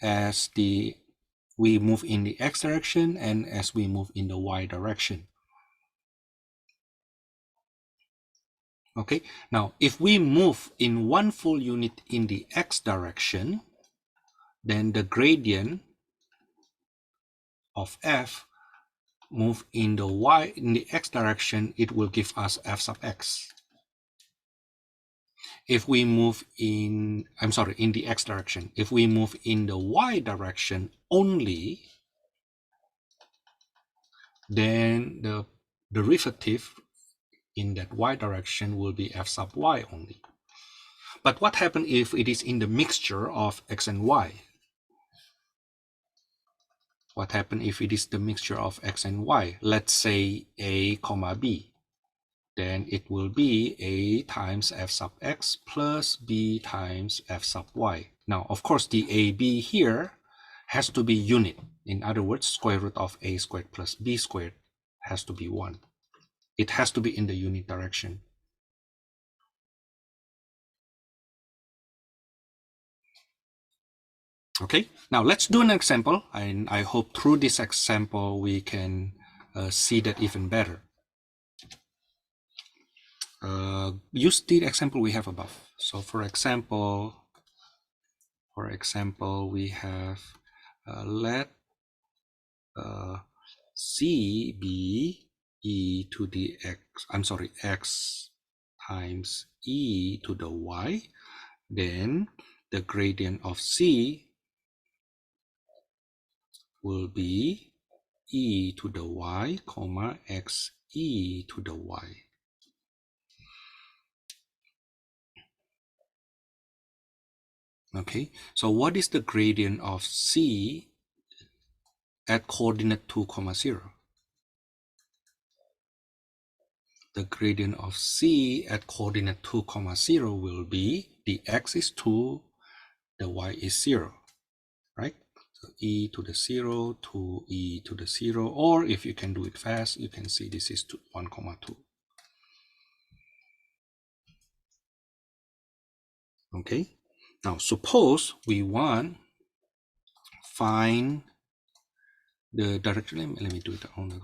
as we move in the x direction and as we move in the y direction. Okay, now if we move in one full unit in the x direction, then the gradient of f move in the x direction, it will give us f sub x. If we move in the x direction, if we move in the y direction only, then the derivative in that y direction will be f sub y only. But what happens if it is in the mixture of x and y? What happens if it is the mixture of x and y? Let's say a comma b. Then it will be a times f sub x plus b times f sub y. Now, of course, the ab here has to be unit. In other words, square root of a squared plus b squared has to be 1. It has to be in the unit direction. Okay, now let's do an example, and I hope through this example we can see that even better. Use the example we have above. So for example, we have let c be e to the x, I'm sorry, x times e to the y, then the gradient of c will be e to the y, comma, x e to the y. Okay, so what is the gradient of c at coordinate 2, 0? The gradient of c at coordinate 2, 0 will be the x is 2, the y is 0, right? So e to the 0 to e to the 0, or if you can do it fast, you can see this is 1, 2. Okay, now suppose we want find the direction. Let me do it on the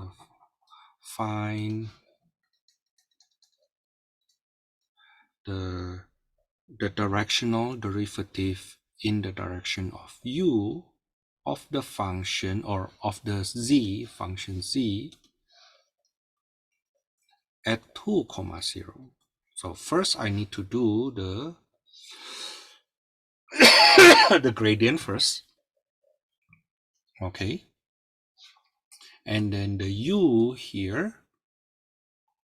find the directional derivative in the direction of u of the function or of the z function z at 2, 0. So first I need to do the the gradient first. Okay, and then the u here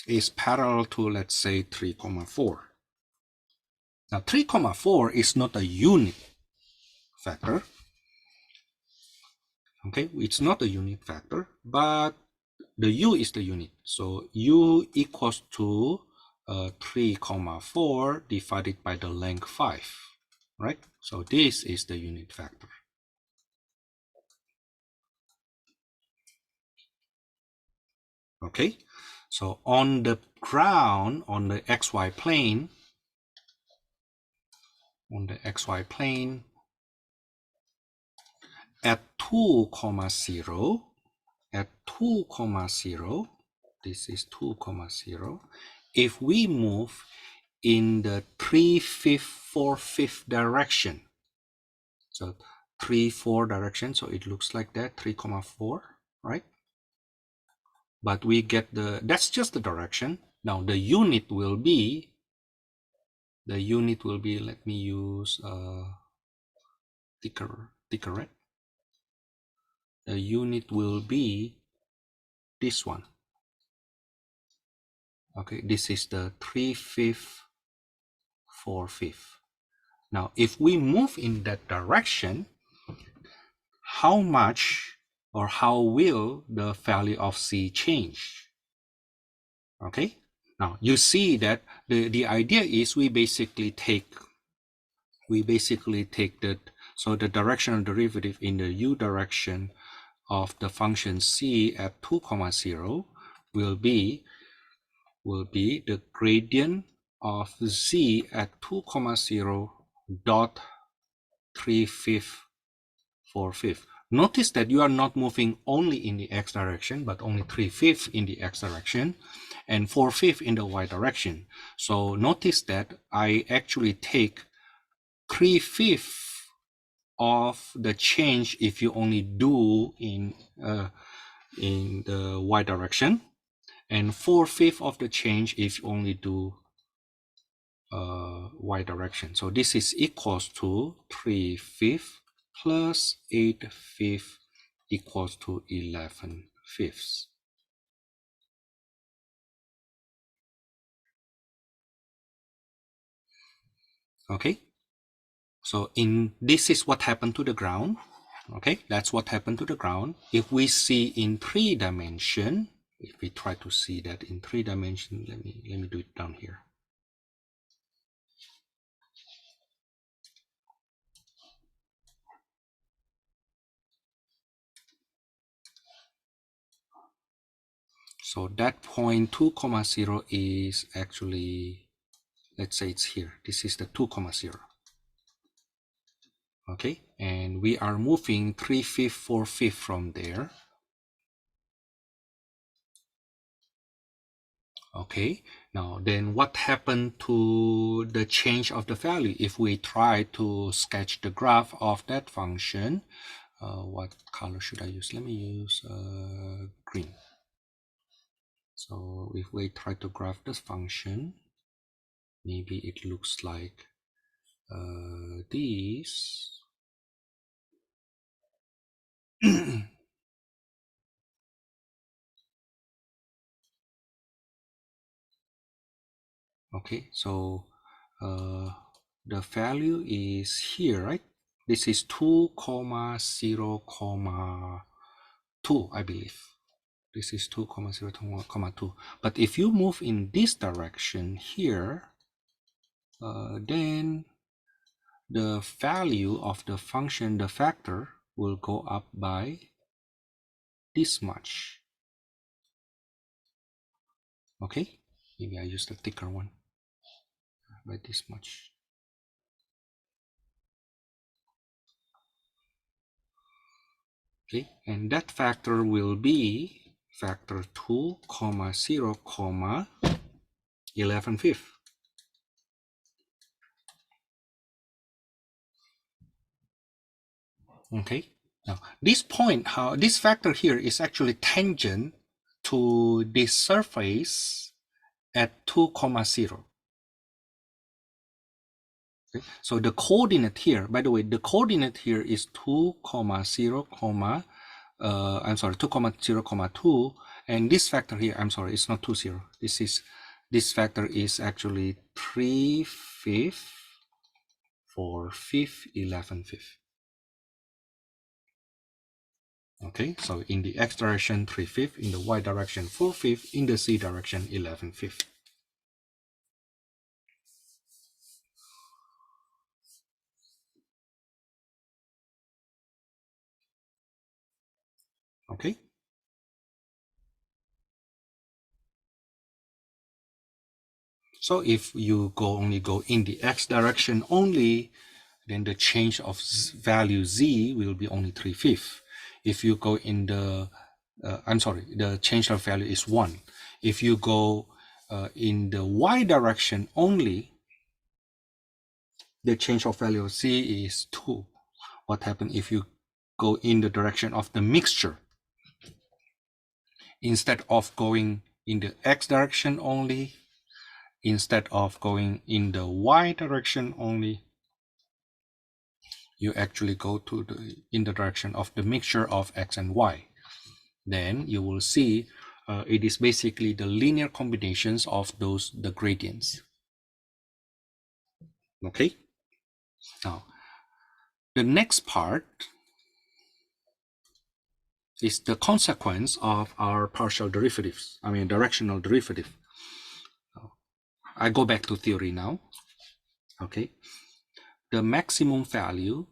is parallel to, let's say, 3, 4. Now 3, 4 is not a unit factor. Okay, it's not a unit factor, but the u is the unit. So u equals to 3, 4 divided by the length 5, right? So this is the unit factor. Okay, so on the ground, on the xy plane, at 2, 0, at 2, 0, this is 2, 0, if we move in the 3/5, 4/5 direction, so 3, 4 direction, so it looks like that, 3, 4, right? But we get that's just the direction. Now the unit will be, let me use thicker red. The unit will be this one. Okay, this is the 3/5, 4/5. Now, if we move in that direction, how much or how will the value of c change? Okay, now you see that the idea is we basically take that, so the directional derivative in the u direction of the function c at 2, 0 will be the gradient of z at 2, 0 dot 3/5, 4/5. Notice that you are not moving only in the x direction, but only 3/5 in the x direction and 4/5 in the y direction. So notice that I actually take 3/5 of the change if you only do in the y direction, and 4/5 of the change if you only do y direction. So this is equals to 3/5 plus 8/5 equals to 11/5. Okay, so this is what happened to the ground. Okay, that's what happened to the ground. If we see in 3 dimension, if we try to see that in 3 dimension, let me do it down here. So that point 2 comma 0 is actually, let's say it's here. This is the 2 comma 0. Okay, and we are moving 3/5, 4/5 from there. Okay, now then what happened to the change of the value if we try to sketch the graph of that function? What color should I use? Let me use green. So if we try to graph this function, maybe it looks like this. Okay, so the value is here, right? This is 2 comma 0 comma 2, I believe. This is 2 comma 0 comma 2. But if you move in this direction here, then the value of the function, the factor, will go up by this much. Okay, maybe I use the thicker one, by this much. Okay, and that factor will be factor 2 comma 0 comma 11/5. Okay, now this point, this factor here is actually tangent to this surface at 2 comma 0. Okay, so the coordinate here, by the way, the coordinate here is 2 comma 0 comma I'm sorry, 2 comma 0 comma 2, and this factor here, I'm sorry, it's not 2 0. This factor is actually 3/5, 4/5, 11/5. Okay, so in the x direction 3/5, in the y direction 4/5, in the z direction 11/5. Okay. So if you only go in the x direction only, then the change of value z will be only 3/5. If you go in the, I'm sorry, the change of value is 1. If you go in the y direction only, the change of value of z is 2. What happens if you go in the direction of the mixture? Instead of going in the x direction only, instead of going in the y direction only, you actually go to in the direction of the mixture of x and y. Then you will see it is basically the linear combinations of the gradients. Okay, now the next part is the consequence of our partial derivatives, I mean directional derivative. I go back to theory now. Okay, the maximum value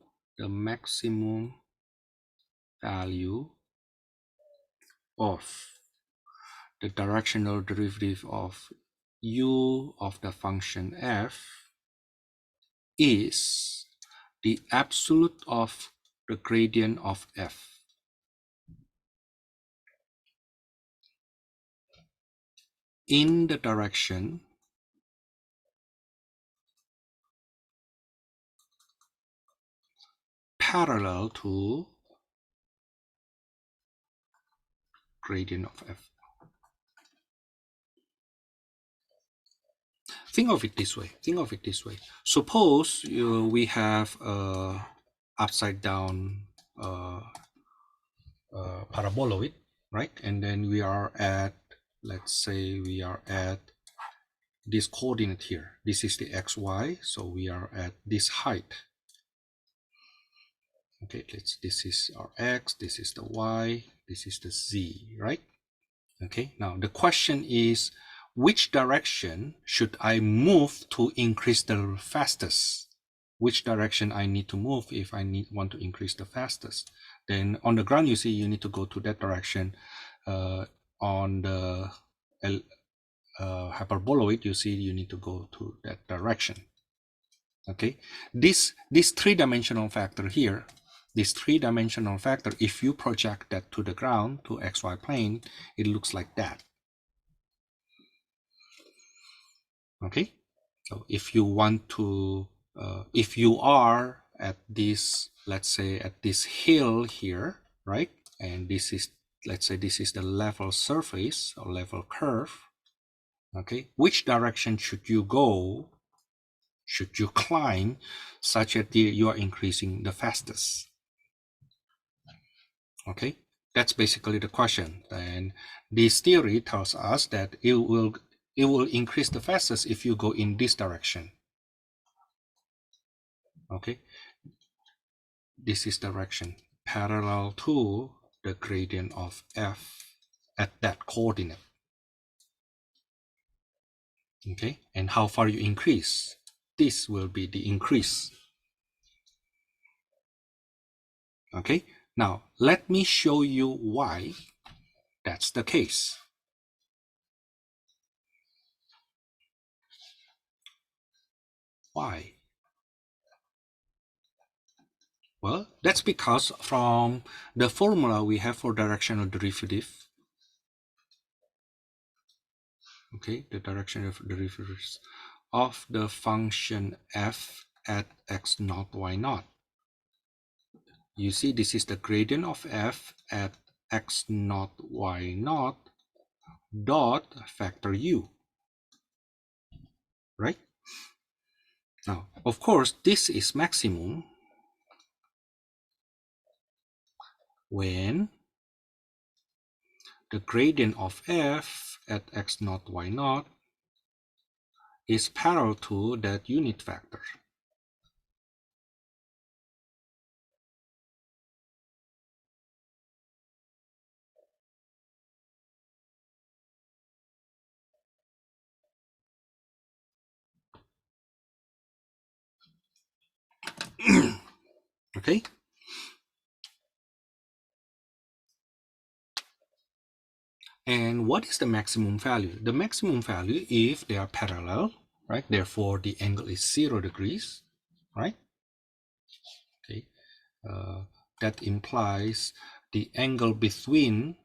of the directional derivative of u of the function f is the absolute of the gradient of f in the direction parallel to gradient of f. Think of it this way. Suppose we have a upside down paraboloid, right? And then we are at, let's say we are at this coordinate here. This is the xy, so we are at this height. Okay, this is our x, this is the y, this is the z, right? Okay, now the question is, which direction should I move to increase the fastest? Which direction I need to move if I want to increase the fastest? Then on the ground, you see you need to go to that direction. On the hyperboloid, you see you need to go to that direction. Okay, this three-dimensional factor here, this three-dimensional factor, if you project that to the ground, to xy plane, it looks like that. Okay, so if you want to, if you are at this, let's say at this hill here, right, and this is, let's say this is the level surface or level curve, okay, which direction should you go, should you climb, such that you are increasing the fastest? Okay, that's basically the question. And this theory tells us that it will increase the fastest if you go in this direction. Okay, this is direction parallel to the gradient of f at that coordinate. Okay, and how far you increase, this will be the increase. Okay, now let me show you why that's the case. Why? Well, that's because from the formula we have for directional derivative, okay, the directional derivatives of the function f at x naught y naught. You see, this is the gradient of f at x naught y naught dot factor u, right? Now, of course, this is maximum when the gradient of f at x naught y naught is parallel to that unit factor. Okay, and what is the maximum value? The maximum value, if they are parallel, right, therefore the angle is 0 degrees, right? Okay, that implies the angle between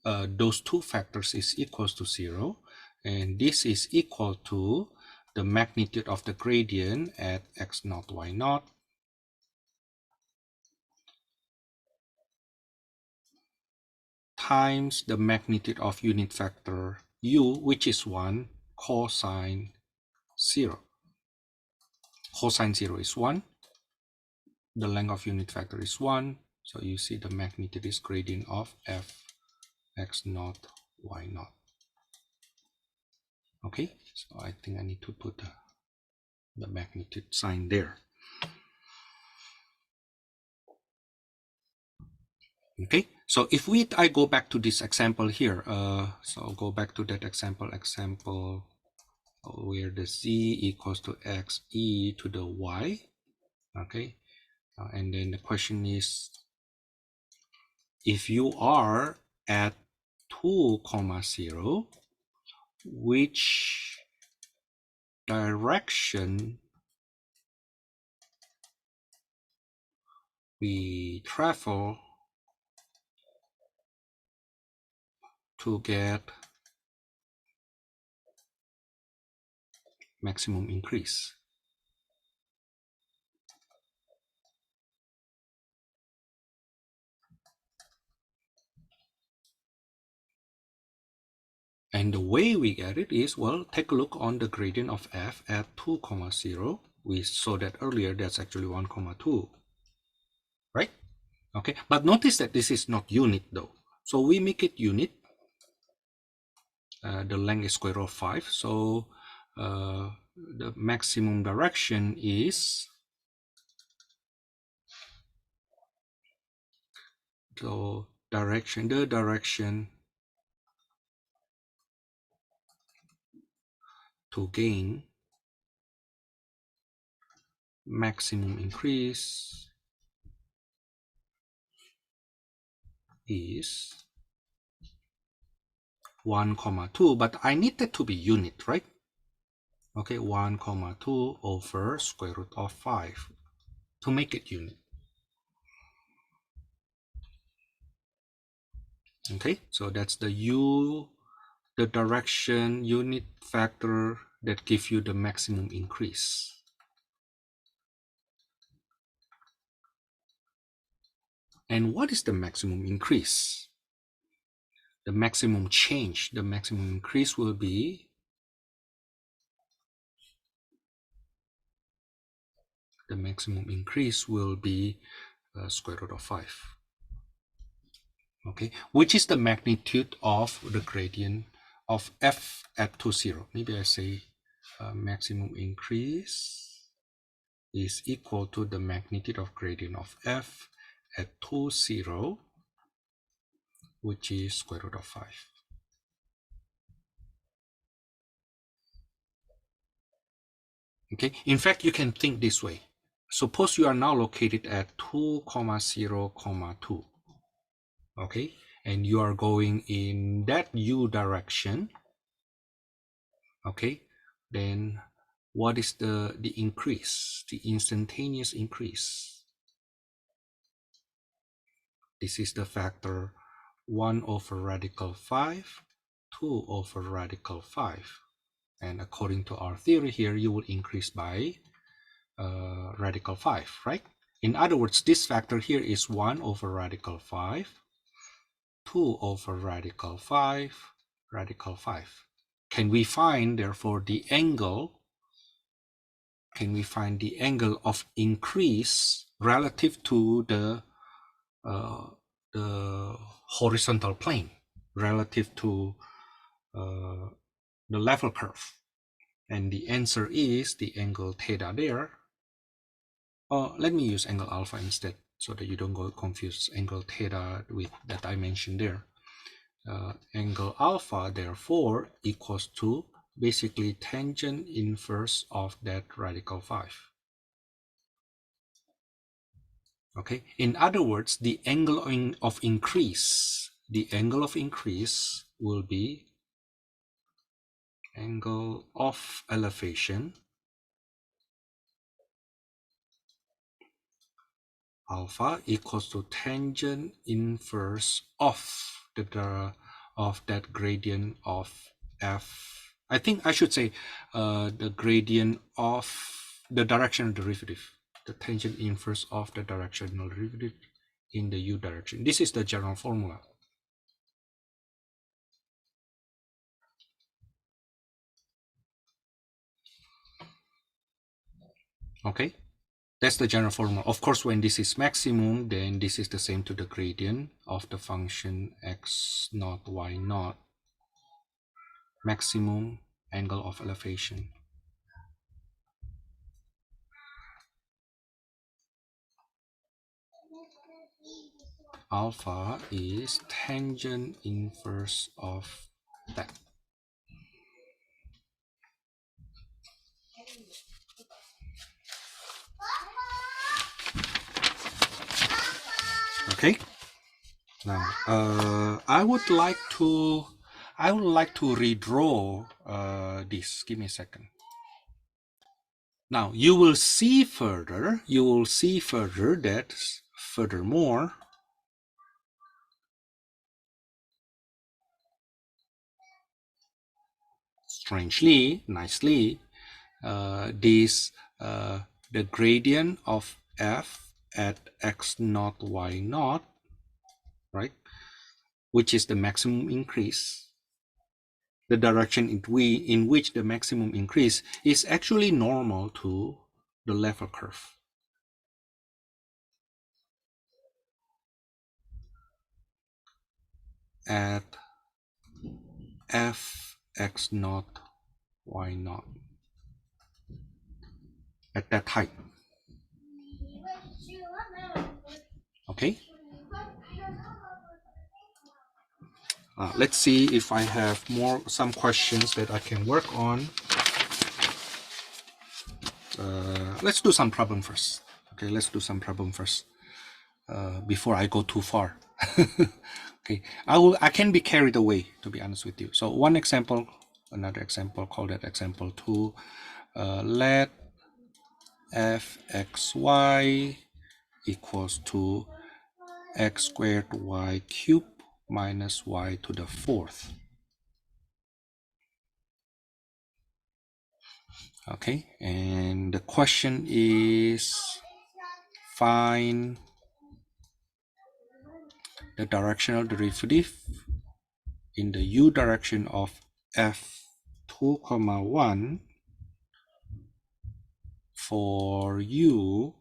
those two factors is equals to 0, and this is equal to the magnitude of the gradient at x naught y naught times the magnitude of unit factor u, which is 1, cosine 0. Cosine 0 is 1. The length of unit factor is 1. So you see the magnitude is gradient of f x naught y naught. Okay, so I think I need to put the magnitude sign there. Okay, so if I go back to this example here, so I'll go back to that example where the z equals to x e to the y. Okay, and then the question is, if you are at 2, 0, which direction we travel to get maximum increase? And the way we get it is, well, take a look on the gradient of f at 2, 0. We saw that earlier, that's actually 1, 2, right? Okay, but notice that this is not unit though. So we make it unit. The length is square root of 5. So the maximum direction is, so the direction to gain maximum increase is 1, 2, but I need that to be unit, right? Okay, 1, 2 over square root of 5 to make it unit. Okay, so that's the direction unit factor that gives you the maximum increase. And what is the maximum increase? The maximum change, the maximum increase will be square root of 5. Okay, which is the magnitude of the gradient of f at 2, 0. Maybe I say maximum increase is equal to the magnitude of gradient of f at 2, 0, which is square root of 5. Okay, in fact, you can think this way. Suppose you are now located at 2, 0, 2. Okay, and you are going in that u direction. Okay, then what is the increase, the instantaneous increase? This is the factor 1 over radical 5, 2 over radical 5. And according to our theory here, you will increase by radical 5, right? In other words, this factor here is 1 over radical 5, 2 over radical 5, radical 5. Can we find, therefore, the angle? Can we find the angle of increase relative to the horizontal plane, relative to the level curve? And the answer is the angle theta there. Let me use angle alpha instead, so that you don't go confuse angle theta with that I mentioned there. Angle alpha, therefore, equals to basically tangent inverse of that radical 5. Okay, in other words, the angle of increase will be angle of elevation alpha equals to tangent inverse of that gradient of f. I think I should say the gradient of the directional derivative, the tangent inverse of the directional derivative in the u direction. This is the general formula. Okay, that's the general formula. Of course, when this is maximum, then this is the same to the gradient of the function x naught y naught, maximum angle of elevation. Alpha is tangent inverse of that. Okay. Now, I would like to redraw this. Give me a second. Now you will see further. That furthermore, strangely, nicely, the gradient of f at x naught y naught, right, which is the maximum increase, the direction in which the maximum increase is actually normal to the level curve. At f x naught y naught. at that height. Okay. Let's see if I have some questions that I can work on. Let's do some problem first. Okay, let's do some problem first before I go too far. Okay, I can be carried away, to be honest with you. So one example, another example, call that example 2. Let fxy equals to x squared y cubed minus y to the fourth. Okay, and the question is find the directional derivative in the u direction of f2, 1 for u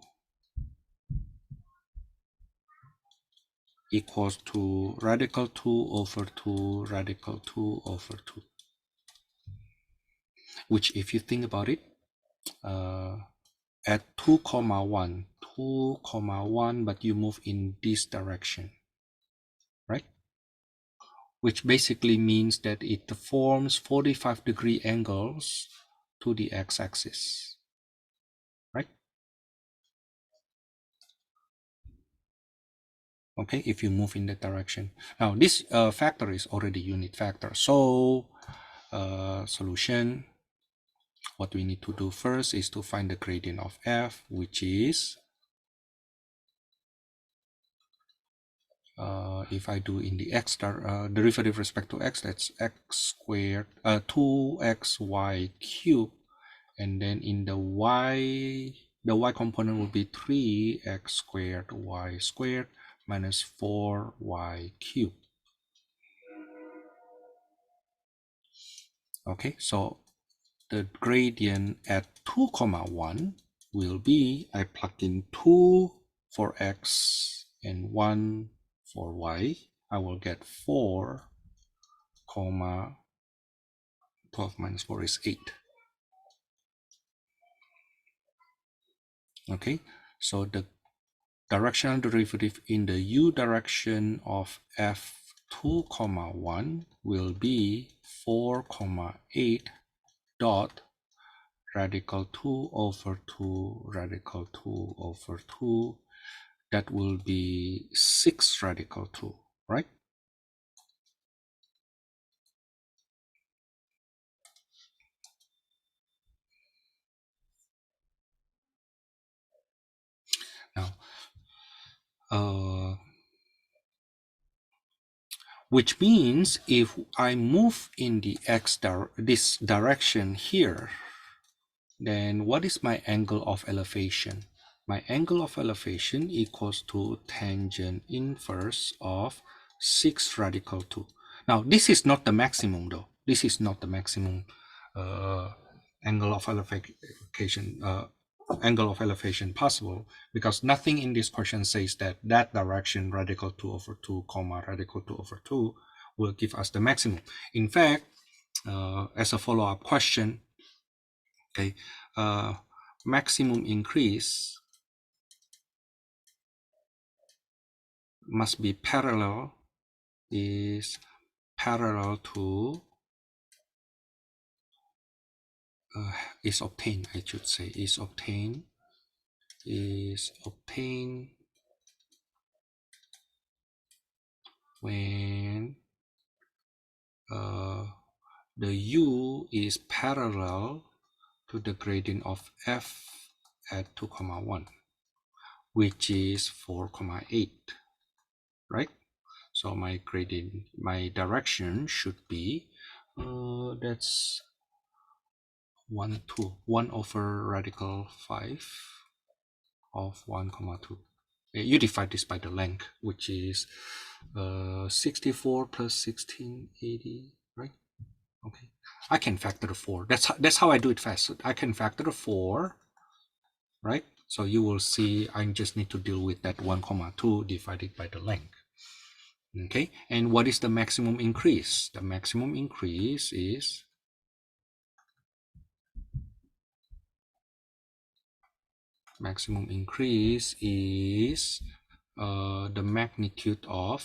equals to radical 2 over 2 radical 2 over 2, which if you think about it, at 2, 1, 2, 1, but you move in this direction, right? Which basically means that it forms 45-degree angles to the x-axis, right? Okay, if you move in that direction. Now, this factor is already unit factor. So, solution, what we need to do first is to find the gradient of f, which is, if I do in the x derivative respect to x, that's x squared, 2xy cubed, and then in the y component will be 3x squared y squared minus 4y cubed. Okay, so the gradient at 2, 1 will be, I plug in 2 for x and 1 for y. I will get 4, 12 minus 4 is 8. Okay, so the directional derivative in the u direction of f2, 1 will be 4, 8 dot radical 2 over 2 radical 2 over 2. That will be 6 radical 2, right? Now, which means if I move in the this direction here, then what is my angle of elevation? My angle of elevation equals to tangent inverse of 6 radical 2. Now, this is not the maximum though. This is not the maximum angle of elevation possible, because nothing in this question says that that direction radical 2 over 2 comma radical 2 over 2 will give us the maximum. In fact, as a follow-up question, okay, maximum increase must be parallel to is obtained, I should say, is obtained when the u is parallel to the gradient of f at 2, 1, which is 4, 8, right? So my gradient, my direction should be that's 1 over radical 5 of 1, 2. You divide this by the length, which is 64 plus 1680, right? Okay, I can factor the 4. That's how I do it fast. I can factor the 4, right? So you will see I just need to deal with that 1, 2 divided by the length. Okay, and what is the maximum increase? The maximum increase is maximum increase is the magnitude of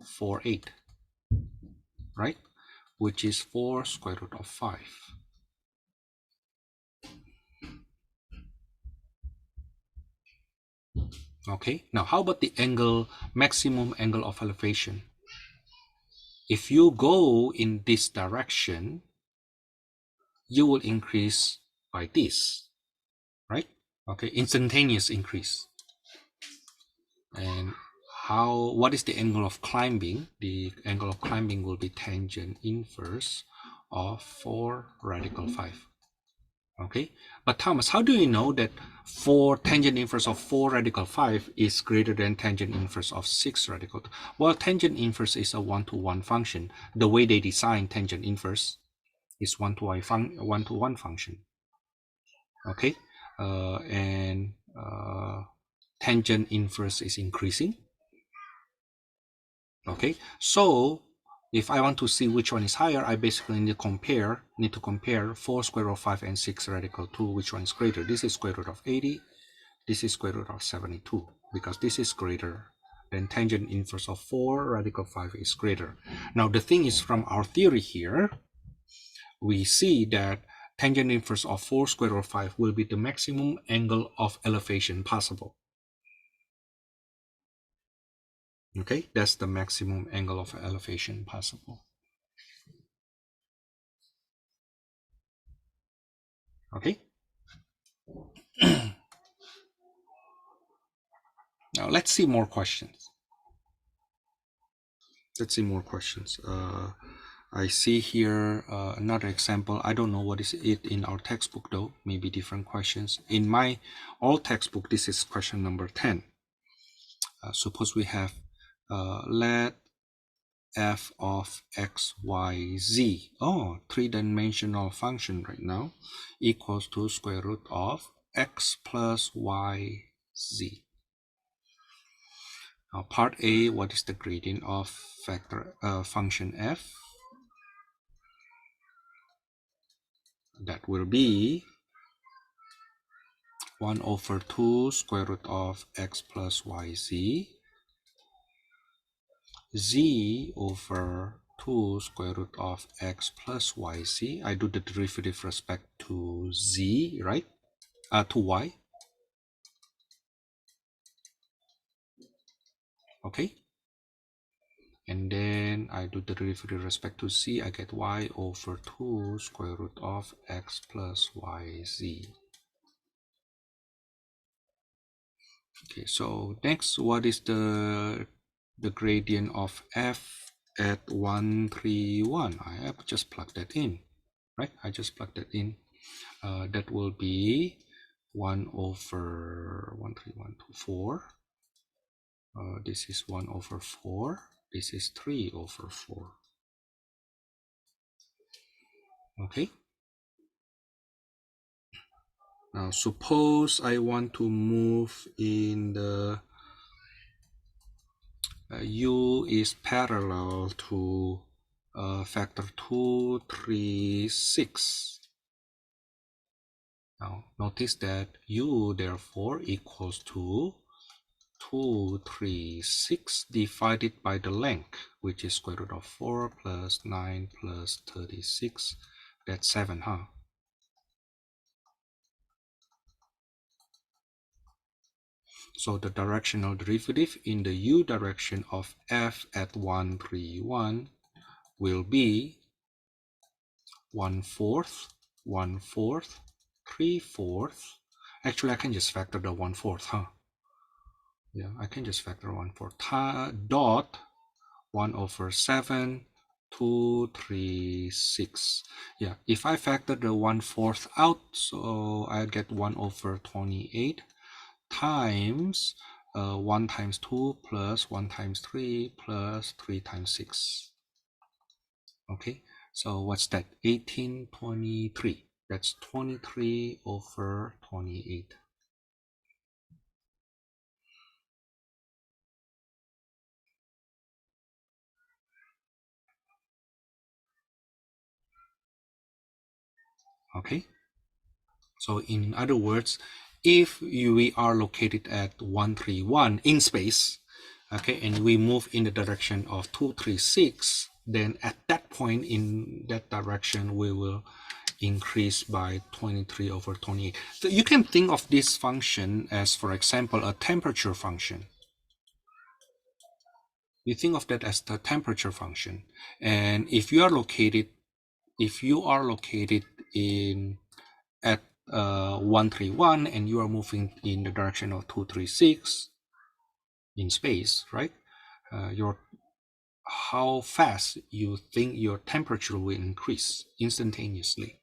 4/8, right? Which is 4 square root of 5. Okay, now how about the angle, maximum angle of elevation? If you go in this direction, you will increase by this, right? Okay, instantaneous increase. And what is the angle of climbing? The angle of climbing will be tangent inverse of 4 radical 5. Okay, but Thomas, how do you know that 4 tangent inverse of 4 radical 5 is greater than tangent inverse of 6 radical 2? Well, tangent inverse is a one-to-one function. The way they design tangent inverse is one-to-one function. Okay, and tangent inverse is increasing. Okay, so if I want to see which one is higher, I basically need to compare 4 square root of 5 and 6 radical 2, which one is greater. This is square root of 80, this is square root of 72, because this is greater than tangent inverse of 4 radical 5 is greater. Now the thing is, from our theory here, we see that tangent inverse of 4 square root of 5 will be the maximum angle of elevation possible. Okay, that's the maximum angle of elevation possible. Okay. Now let's see more questions. I see here another example. I don't know what is it in our textbook though. Maybe different questions. In my old textbook, this is question number 10. Suppose we have let f of x, y, z, three-dimensional function right now, equals to square root of x plus y, z. Now part A, what is the gradient of function f? That will be 1 over 2 square root of x plus y, z, z over 2 square root of x plus y, z. I do the derivative respect to z, right? To y. Okay. And then I do the derivative respect to z. I get y over 2 square root of x plus y, z. Okay, so next, what is the gradient of f at 1, 3, 1? I have just plugged that in, right? I just plugged that in. That will be 1 over 1, 3, 1, 2, 4. This is 1 over 4. This is 3 over 4. Okay. Now suppose I want to move in the u is parallel to factor 2, 3, 6. Now notice that u therefore equals to 2, 3, 6 divided by the length, which is square root of 4 plus 9 plus 36. That's 7, huh? So the directional derivative in the u direction of f at 1, 3, 1 will be 1/4, 1/4, 3/4. Actually, I can just factor the 1/4, huh? Yeah, I can just factor 1/4 dot 1 over 7, 2, 3, 6. Yeah, if I factor the 1/4 out, so I get 1 over 28 times 1 times 2 plus 1 times 3 plus 3 times 6. Okay, so what's that? 1823. That's 23 over 28. Okay, so in other words, if we are located at 131 in space, okay, and we move in the direction of 236, then at that point in that direction we will increase by 23/28. So you can think of this function as, for example, a temperature function. You think of that as the temperature function, and if you are located in at 131 and you are moving in the direction of 236 in space, right? How fast you think your temperature will increase instantaneously.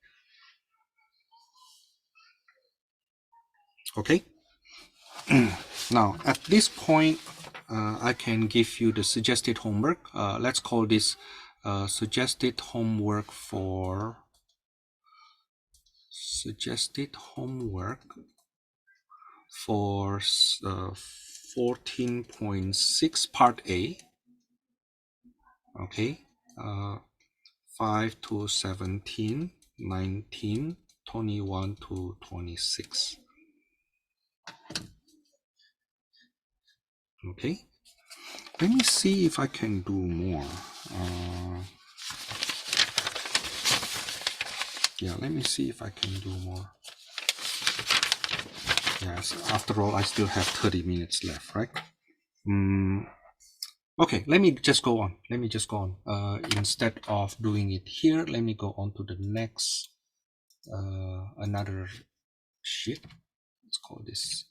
Okay. Now at this point, I can give you the suggested homework. Let's call this suggested homework for 14.6 part A. Okay, 5 to 17, 19, 21 to 26. Okay, let me see if I can do more. Yeah, let me see if I can do more. Yes, after all, I still have 30 minutes left, right? Okay, let me just go on. Instead of doing it here, let me go on to the next, another sheet. Let's call this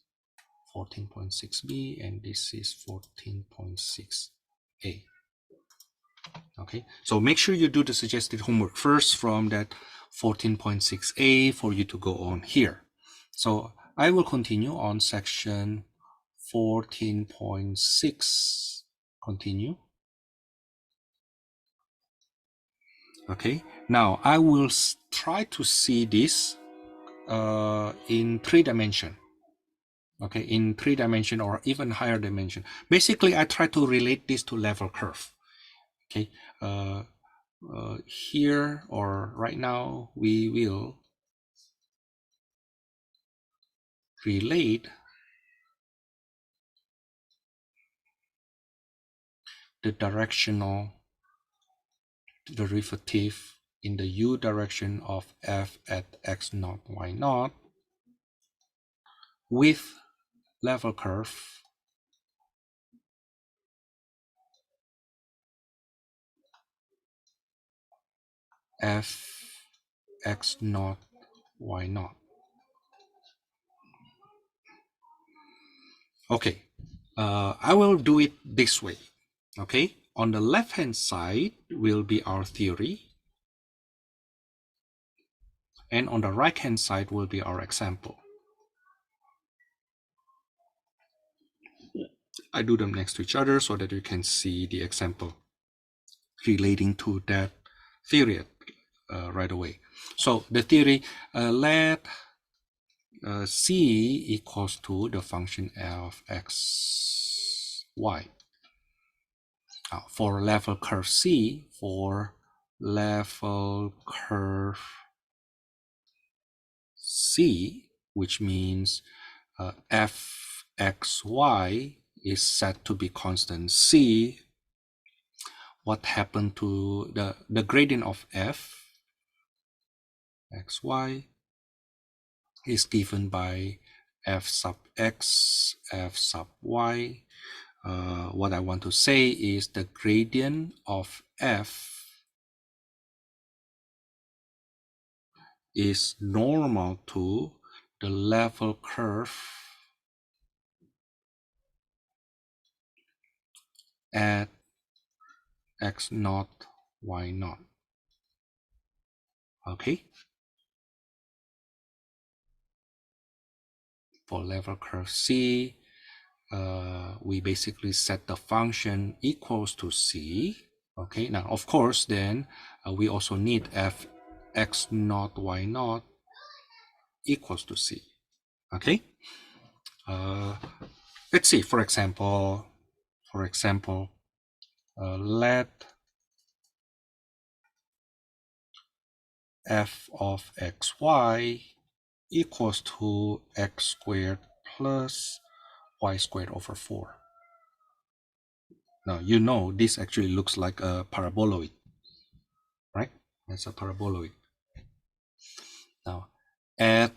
14.6b, and this is 14.6a. Okay, so make sure you do the suggested homework first from that 14.6a for you to go on here. So I will continue on section 14.6. Continue. Okay, now I will try to see this in 3 dimension. Okay, in 3 dimension or even higher dimension. Basically, I try to relate this to level curve. Okay, here or right now, we will relate the directional derivative in the u direction of f at x naught y naught with level curve f x naught y naught. Okay, I will do it this way. Okay, on the left hand side will be our theory, and on the right hand side will be our example. I do them next to each other so that you can see the example relating to that theory right away. So the theory, let c equals to the function of x, y. For level curve c, which means fxy is set to be constant c, what happened to the gradient of f xy is given by f sub x, f sub y. What I want to say is the gradient of f is normal to the level curve at x naught, y naught. Okay. For level curve c, we basically set the function equals to c. Okay. Now, of course, then we also need f x naught, y naught equals to c. Okay. Let's see. For example, let f of xy equals to x squared plus y squared over 4. Now, you know this actually looks like a paraboloid, right? It's a paraboloid. Now, at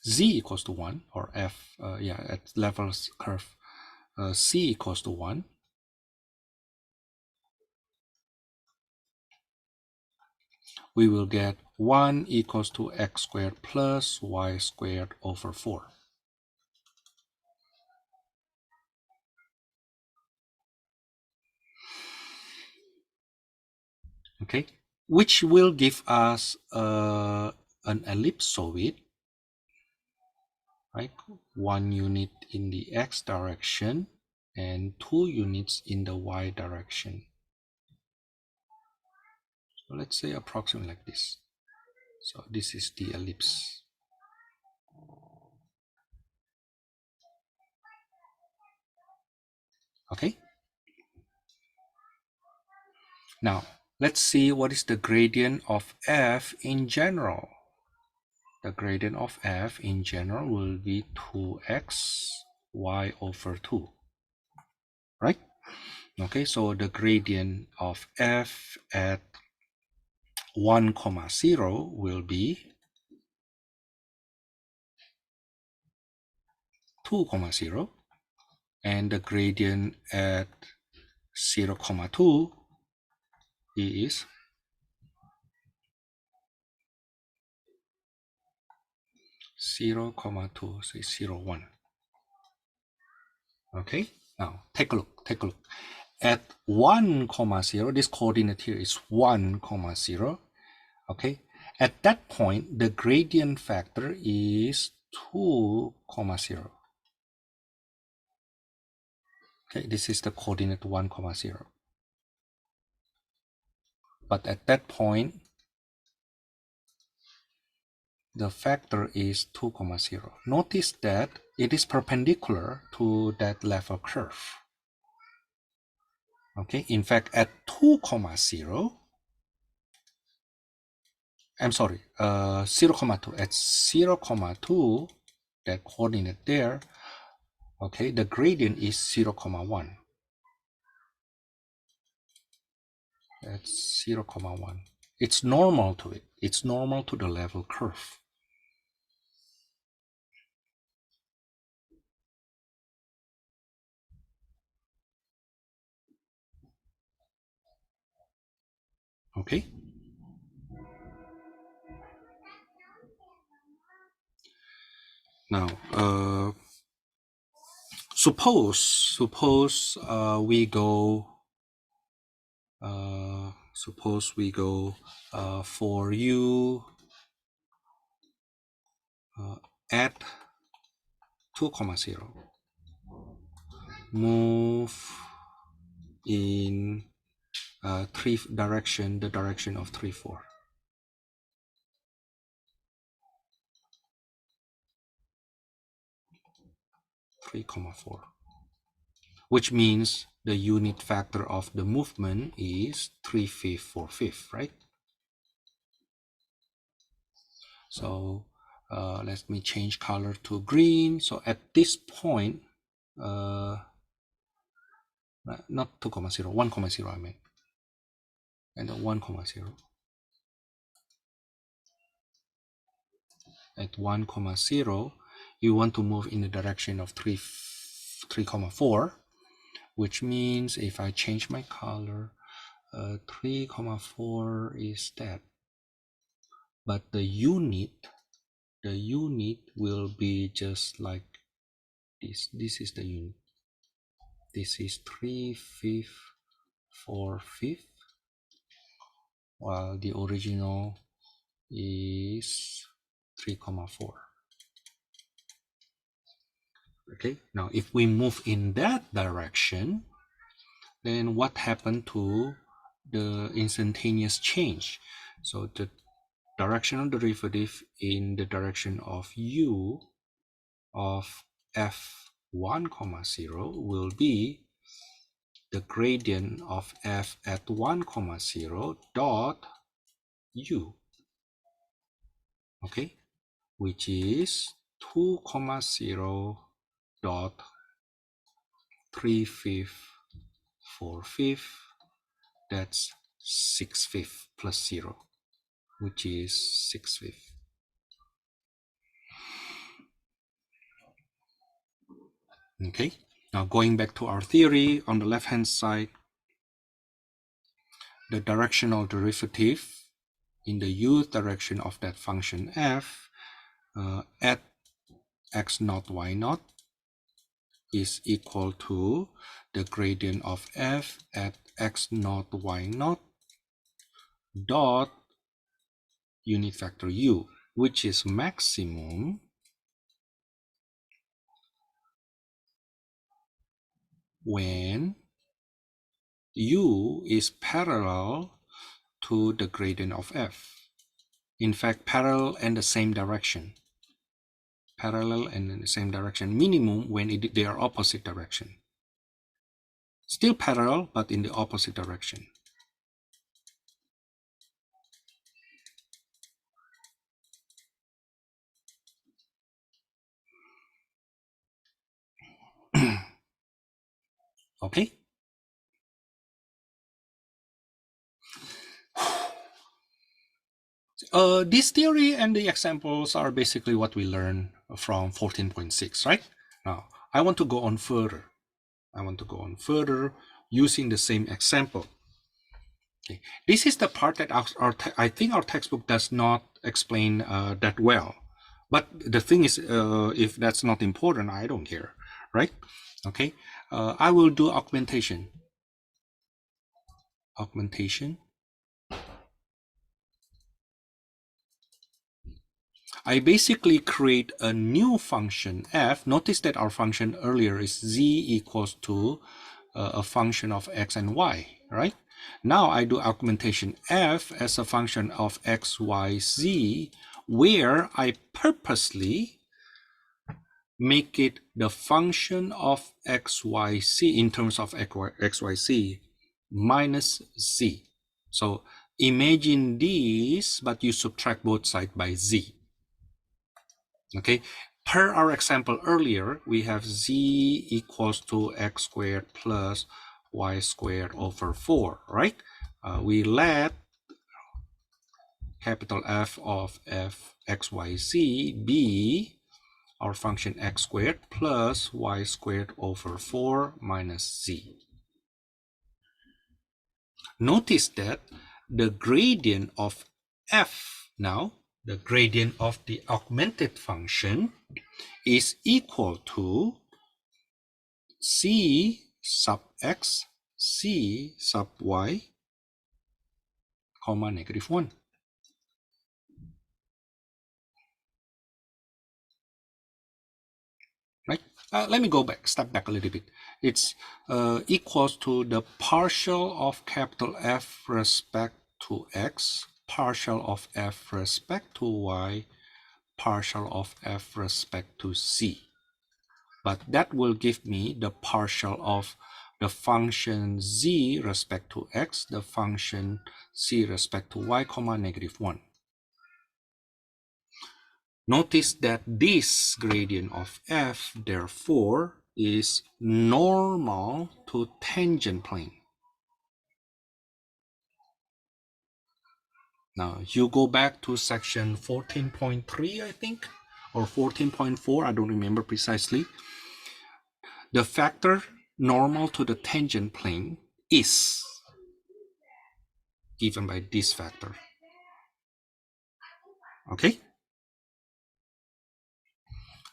z equals to 1, or f, at levels curve c equals to 1, we will get 1 equals to x squared plus y squared over 4. Okay, which will give us an ellipsoid, right? 1 unit in the x direction and 2 units in the y direction. So let's say approximately like this. So this is the ellipse. Okay. Now let's see what is the gradient of f in general. The gradient of f in general will be 2x y over 2, right? Okay, so the gradient of f at 1, 0 will be 2, 0, and the gradient at 0, 2 is 0, 2, say 0, 1. Okay, now take a look. At 1, 0, this coordinate here is 1, 0. Okay, at that point, the gradient factor is 2, 0. Okay, this is the coordinate 1, 0. But at that point, the factor is 2, 0. Notice that it is perpendicular to that level curve. Okay, in fact, at 2, 0, I'm sorry, 0, 2. At 0, 2, that coordinate there, okay, the gradient is 0, 1. That's 0, 1. It's normal to it. It's normal to the level curve. Okay. Now, suppose we go for u at 2, 0, move in the direction of 3, 4. 3, 4, which means the unit factor of the movement is 3/5, 4/5, right? So let me change color to green. So at this point, not 2, 0, 1, 0 I mean, and 1, 0. At 1, 0, you want to move in the direction of 3, 4, which means if I change my color, 3, 4 is that. But the unit will be just like this. This is the unit. This is 3/5, 4/5, while the original is 3, 4. Okay, now if we move in that direction, then what happened to the instantaneous change? So the directional derivative in the direction of u of f1, 0 will be the gradient of f at 1, 0 dot u, okay, which is 2, 0 dot 3/5, 4/5, that's 6/5 plus 0, which is 6/5. Okay, now going back to our theory, on the left hand side, the directional derivative in the u direction of that function f at x naught y naught is equal to the gradient of f at x naught y naught dot unit vector u, which is maximum when u is parallel to the gradient of f. In fact, parallel and the same direction. Parallel and in the same direction. Minimum when they are opposite direction. Still parallel, but in the opposite direction. Okay. This theory and the examples are basically what we learned from 14.6, right? Now, I want to go on further. Using the same example. Okay. This is the part that I think our textbook does not explain that well. But the thing is, if that's not important, I don't care, right? Okay. I will do augmentation. I basically create a new function f. Notice that our function earlier is z equals to a function of x and y, right? Now I do augmentation f as a function of x, y, z, where I purposely make it the function of x, y, z in terms of x, y, z minus z. So imagine this, but you subtract both sides by z. Okay, per our example earlier, we have z equals to x squared plus y squared over 4, right? We let capital F of f x, y, z be our function x squared plus y squared over 4 minus z. Notice that the gradient of f now, the gradient of the augmented function is equal to c sub x, c sub y, comma -1. Right? Let me go back, step back a little bit. It's equals to the partial of capital F respect to x, partial of f respect to y, partial of f respect to z. But that will give me the partial of the function z respect to x, the function z respect to y, comma -1. Notice that this gradient of f, therefore, is normal to tangent plane. Now, you go back to section 14.3, I think, or 14.4, I don't remember precisely. The factor normal to the tangent plane is given by this factor. Okay?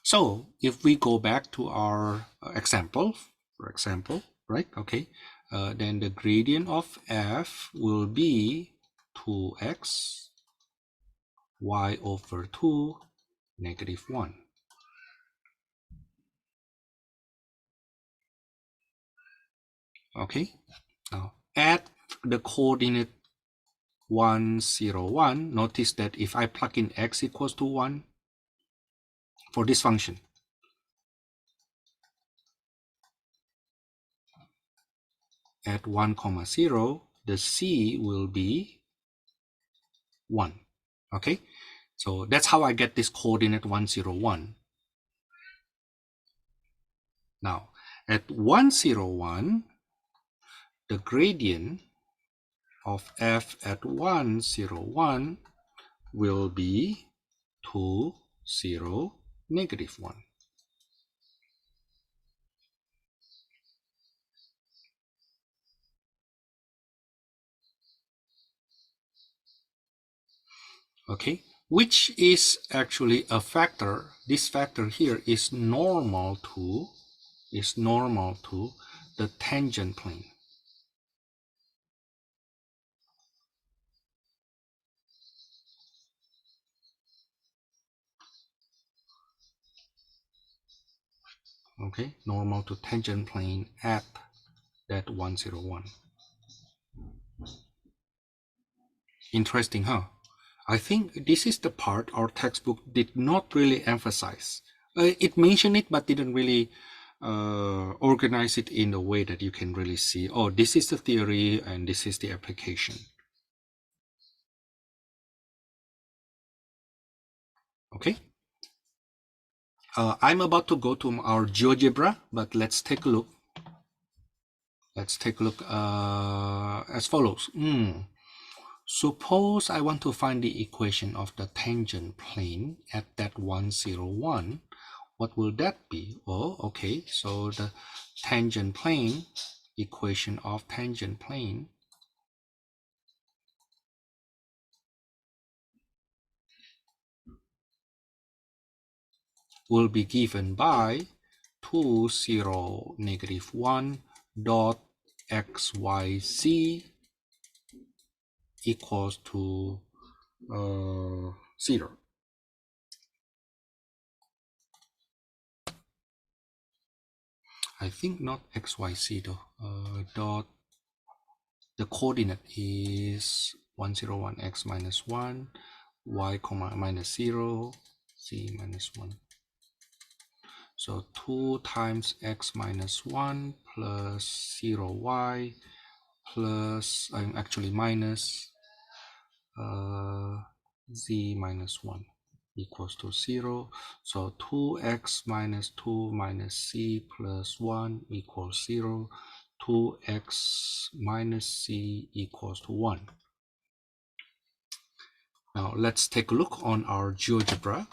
So, if we go back to our example, for example, right? Okay, then the gradient of f will be 2x y over 2 -1. Okay, now at the coordinate 1, 0, 1, notice that if I plug in x equals to 1 for this function, at 1, 0, the c will be 1. Okay, so that's how I get this coordinate 1, 0, 1. Now, at 1, 0, 1, the gradient of f at 1, 0, 1 will be 2, 0, negative 1. Okay, which is actually a factor. This factor here is normal to the tangent plane. Okay, normal to tangent plane at that 1, 0, 1. Interesting, huh? I think this is the part our textbook did not really emphasize. It mentioned it, but didn't really organize it in a way that you can really see, oh, this is the theory and this is the application. Okay. I'm about to go to our GeoGebra, but let's take a look. Let's take a look as follows. Suppose I want to find the equation of the tangent plane at that 1, 0, 1. What will that be? Oh, okay, so the tangent plane, equation of tangent plane will be given by 2, 0, negative 1 dot xyz equals to 0. I think not xyz though. Dot, the coordinate is 1, 0, 1, x minus 1, y comma minus 0, z minus 1. So 2 times x minus 1 plus 0y plus, actually minus z minus 1 equals to 0. So 2x minus 2 minus c plus 1 equals 0. 2x minus c equals to 1. Now let's take a look on our GeoGebra.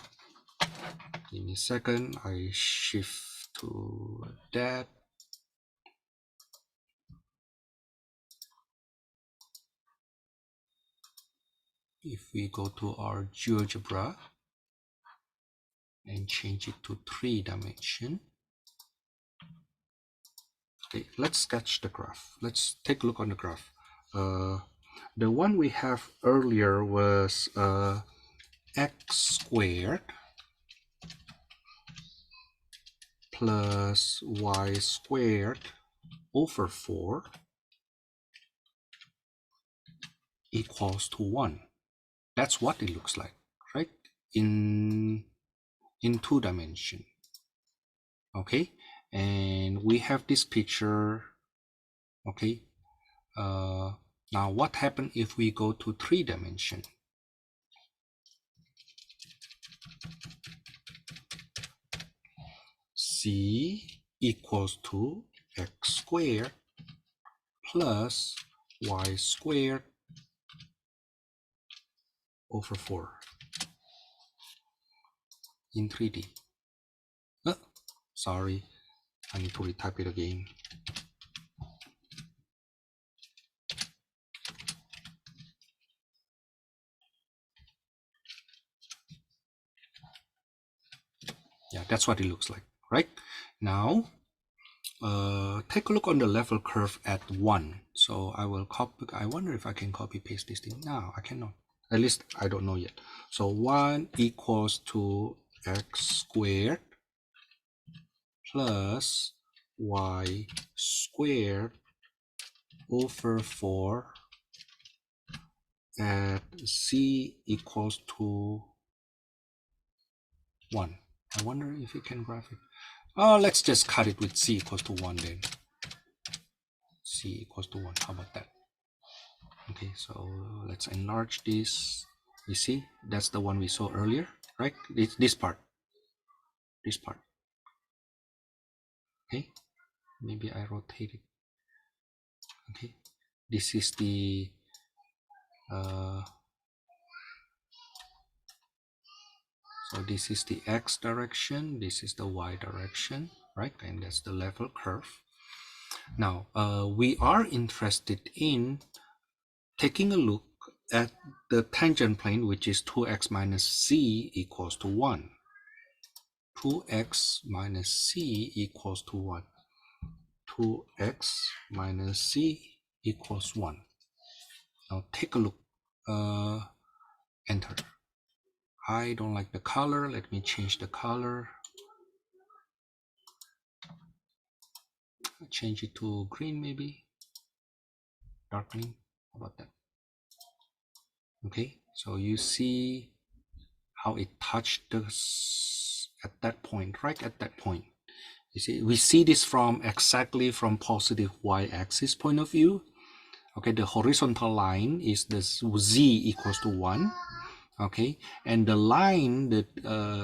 Give me a second. I shift to that. If we go to our GeoGebra and change it to 3 dimension. Okay, let's sketch the graph. Let's take a look on the graph. The one we have earlier was x squared plus y squared over 4 equals to 1. That's what it looks like, right? In 2 dimension. Okay, and we have this picture. Okay, now what happens if we go to 3 dimension? C equals to x squared plus y squared over 4 in 3D. Sorry, I need to retype it again. Yeah, that's what it looks like, right? Now, take a look on the level curve at 1. So I will copy. I wonder if I can copy paste this thing. No, I cannot. At least I don't know yet. So 1 equals to x squared plus y squared over 4 at c equals to 1. I wonder if you can graph it. Oh, let's just cut it with c equals to 1 then. c equals to 1. How about that? Okay, so let's enlarge this. You see, that's the one we saw earlier, right? This part. Okay, maybe I rotate it. Okay, this is the so this is the x direction, this is the y direction, right? And that's the level curve. Now we are interested in taking a look at the tangent plane, which is 2x minus c equals to 1. 2x minus c equals to 1. 2x minus c equals 1. Now take a look. Enter. I don't like the color. Let me change the color. Change it to green, maybe. Dark green. How about that? Okay, so you see how it touched this at that point, right at that point. You see, we see this from exactly from positive y-axis point of view. Okay, the horizontal line is the z equals to 1. Okay, and the line that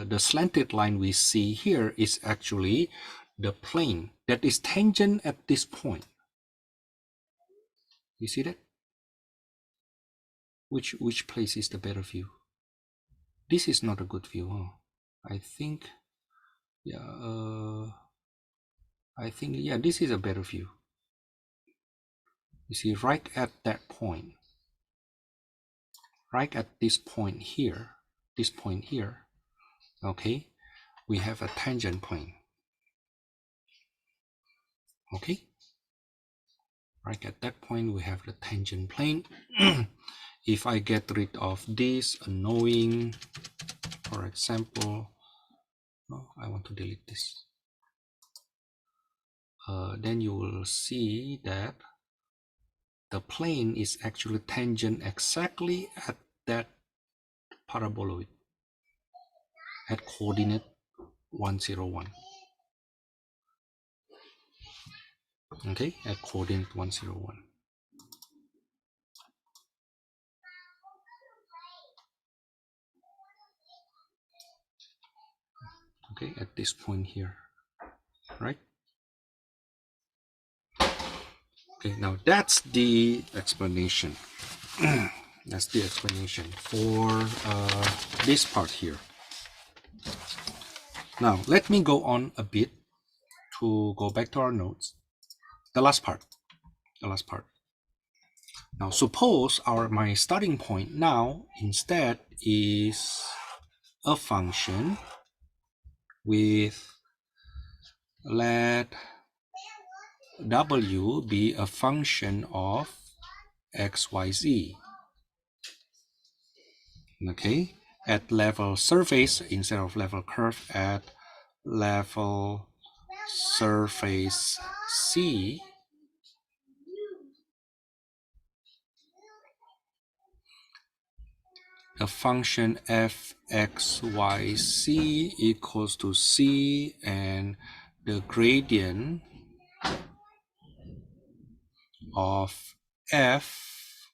the slanted line we see here is actually the plane that is tangent at this point. You see that? Which place is the better view? This is not a good view, huh? I think, yeah, yeah, this is a better view. You see, right at that point, right at this point here, okay, we have a tangent plane. Okay, right at that point we have the tangent plane. If I get rid of this annoying, for example, no, I want to delete this, then you will see that the plane is actually tangent exactly at that paraboloid at coordinate 101. Okay, at coordinate 101. Okay, at this point here, right? Okay, now that's the explanation. That's the explanation for this part here. Now let me go on a bit to go back to our notes. The last part. Now suppose my starting point now instead is a function with, let w be a function of xyz. Okay, at level surface instead of level curve, at level surface C, the function fxyz equals to c, and the gradient of f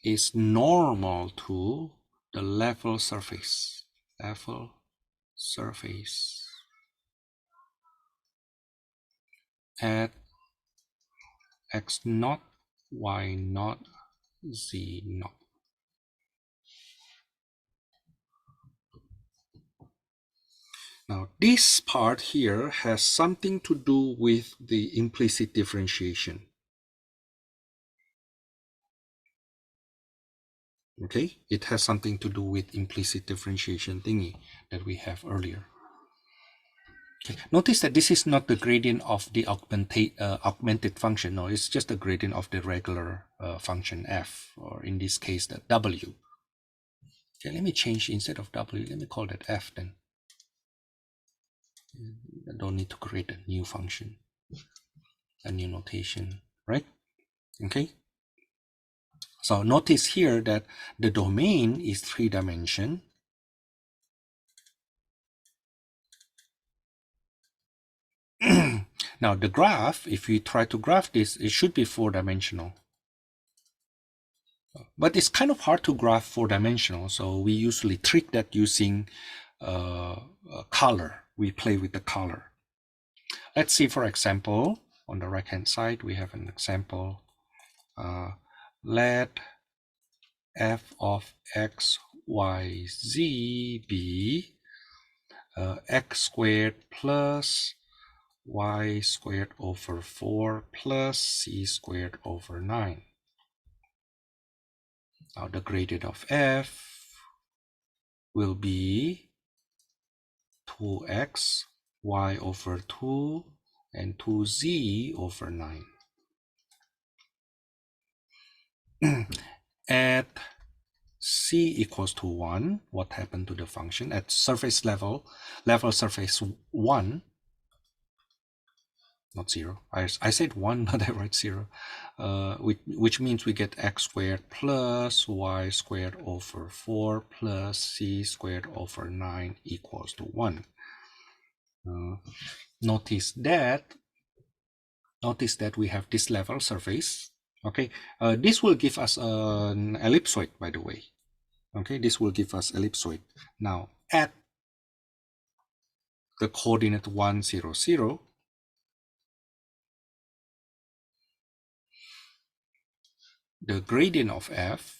is normal to the level surface at x naught, y naught, z naught. Now this part here has something to do with the implicit differentiation. Okay, it has something to do with implicit differentiation thingy that we have earlier. Okay. Notice that this is not the gradient of the augmented function. No, it's just the gradient of the regular function f, or in this case the w. Okay, let me change, instead of w, let me call that f then. I don't need to create a new function, a new notation, right? Okay. So notice here that the domain is 3 dimension. Now the graph, if we try to graph this, it should be 4-dimensional. But it's kind of hard to graph 4-dimensional, so we usually trick that using color. We play with the color. Let's see, for example, on the right hand side, we have an example. Let f of x, y, z be x squared plus y squared over 4 plus c squared over 9. Now the gradient of f will be 2x, y over 2, and 2z over 9. At c equals to 1, what happened to the function? At surface level surface 1, not 0. I said 1, but I write 0, which means we get x squared plus y squared over 4 plus c squared over 9 equals to 1. Notice that we have this level surface. Okay, this will give us an ellipsoid, by the way. Okay, this will give us ellipsoid. Now at the coordinate 1, 0, 0, the gradient of f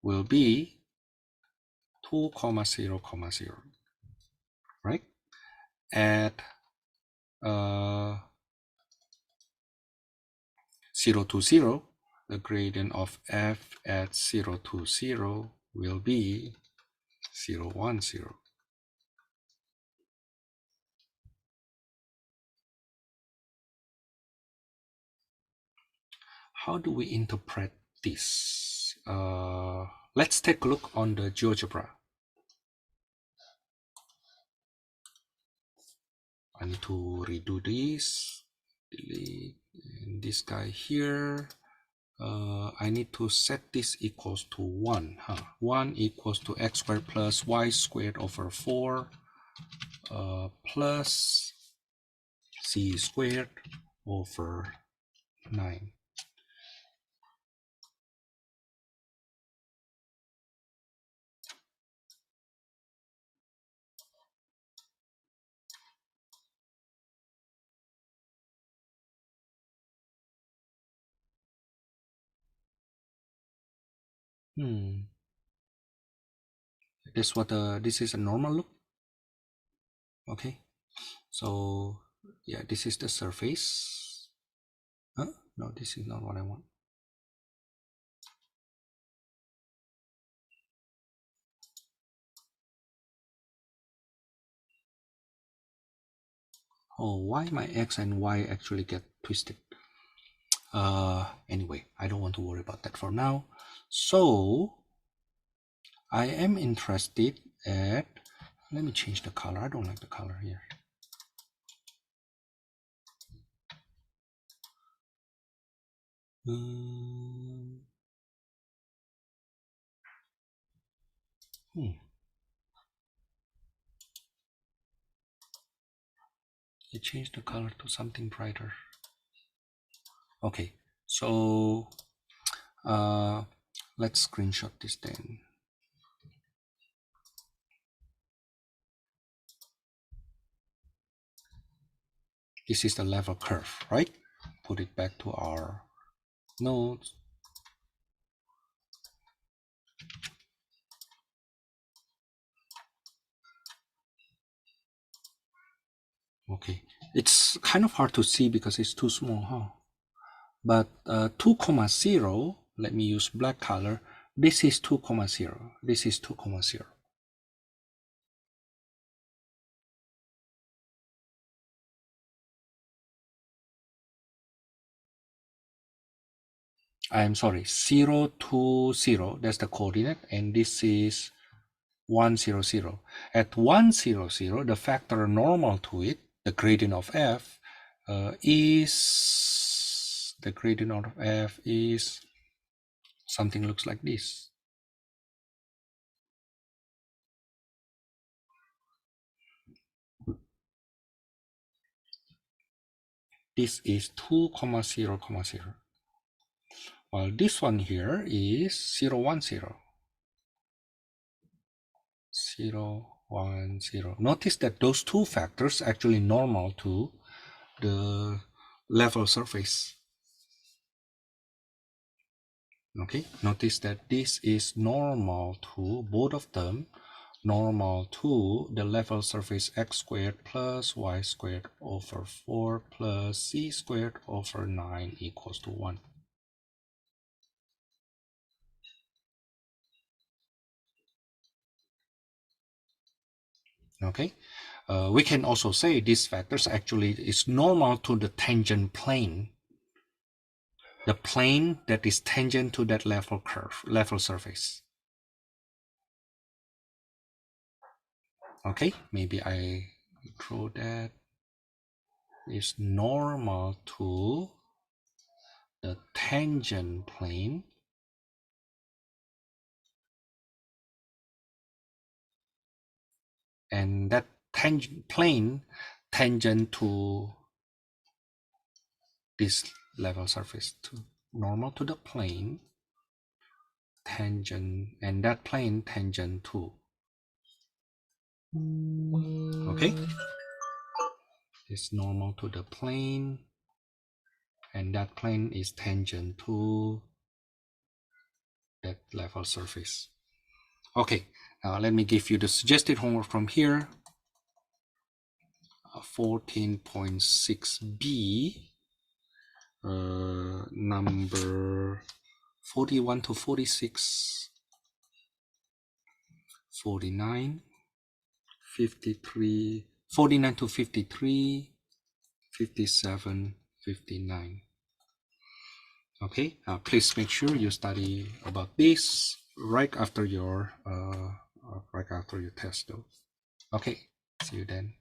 will be 2, 0, 0, right? At 0 to 0, the gradient of f at 0 to 0 will be 0, 1, 0. How do we interpret this? Let's take a look on the GeoGebra. I need to redo this, delete this guy here. I need to set this equals to 1. 1 equals to x squared plus y squared over 4 plus c squared over 9. This is a normal look. Okay, so yeah, this is the surface. No, this is not what I want. Oh, why my x and y actually get twisted? Anyway, I don't want to worry about that for now. So I am interested at, let me change the color. I don't like the color here. You change the color to something brighter. Okay, so let's screenshot this then. This is the level curve, right? Put it back to our nodes. Okay, it's kind of hard to see because it's too small, huh? But 2, 0, let me use black color. This is 2, 0. This is 2, 0. I'm sorry, 0 to 0, that's the coordinate, and this is 1, 0, 0. At 1, 0, 0, the factor normal to it, the gradient of f, is something looks like this. this is 2, 0, 0. While this one here is 0, 1, 0. 0, 1, 0. Notice that those two factors actually normal to the level surface. Okay, notice that this is normal to both of them, normal to the level surface x squared plus y squared over 4 plus c squared over 9 equals to 1. Okay, we can also say these factors actually is normal to the tangent plane, the plane that is tangent to that level curve, level surface. Okay, maybe I draw that is normal to the tangent plane and that tangent plane tangent to this level surface, to normal to the plane tangent, and that plane tangent to. Okay, it's normal to the plane and that plane is tangent to that level surface. Okay, let me give you the suggested homework from here. 14.6b, number 41 to 46, 49, 53, 49 to 53, 57, 59. Okay, please make sure you study about this right after your test though. Okay, see you then.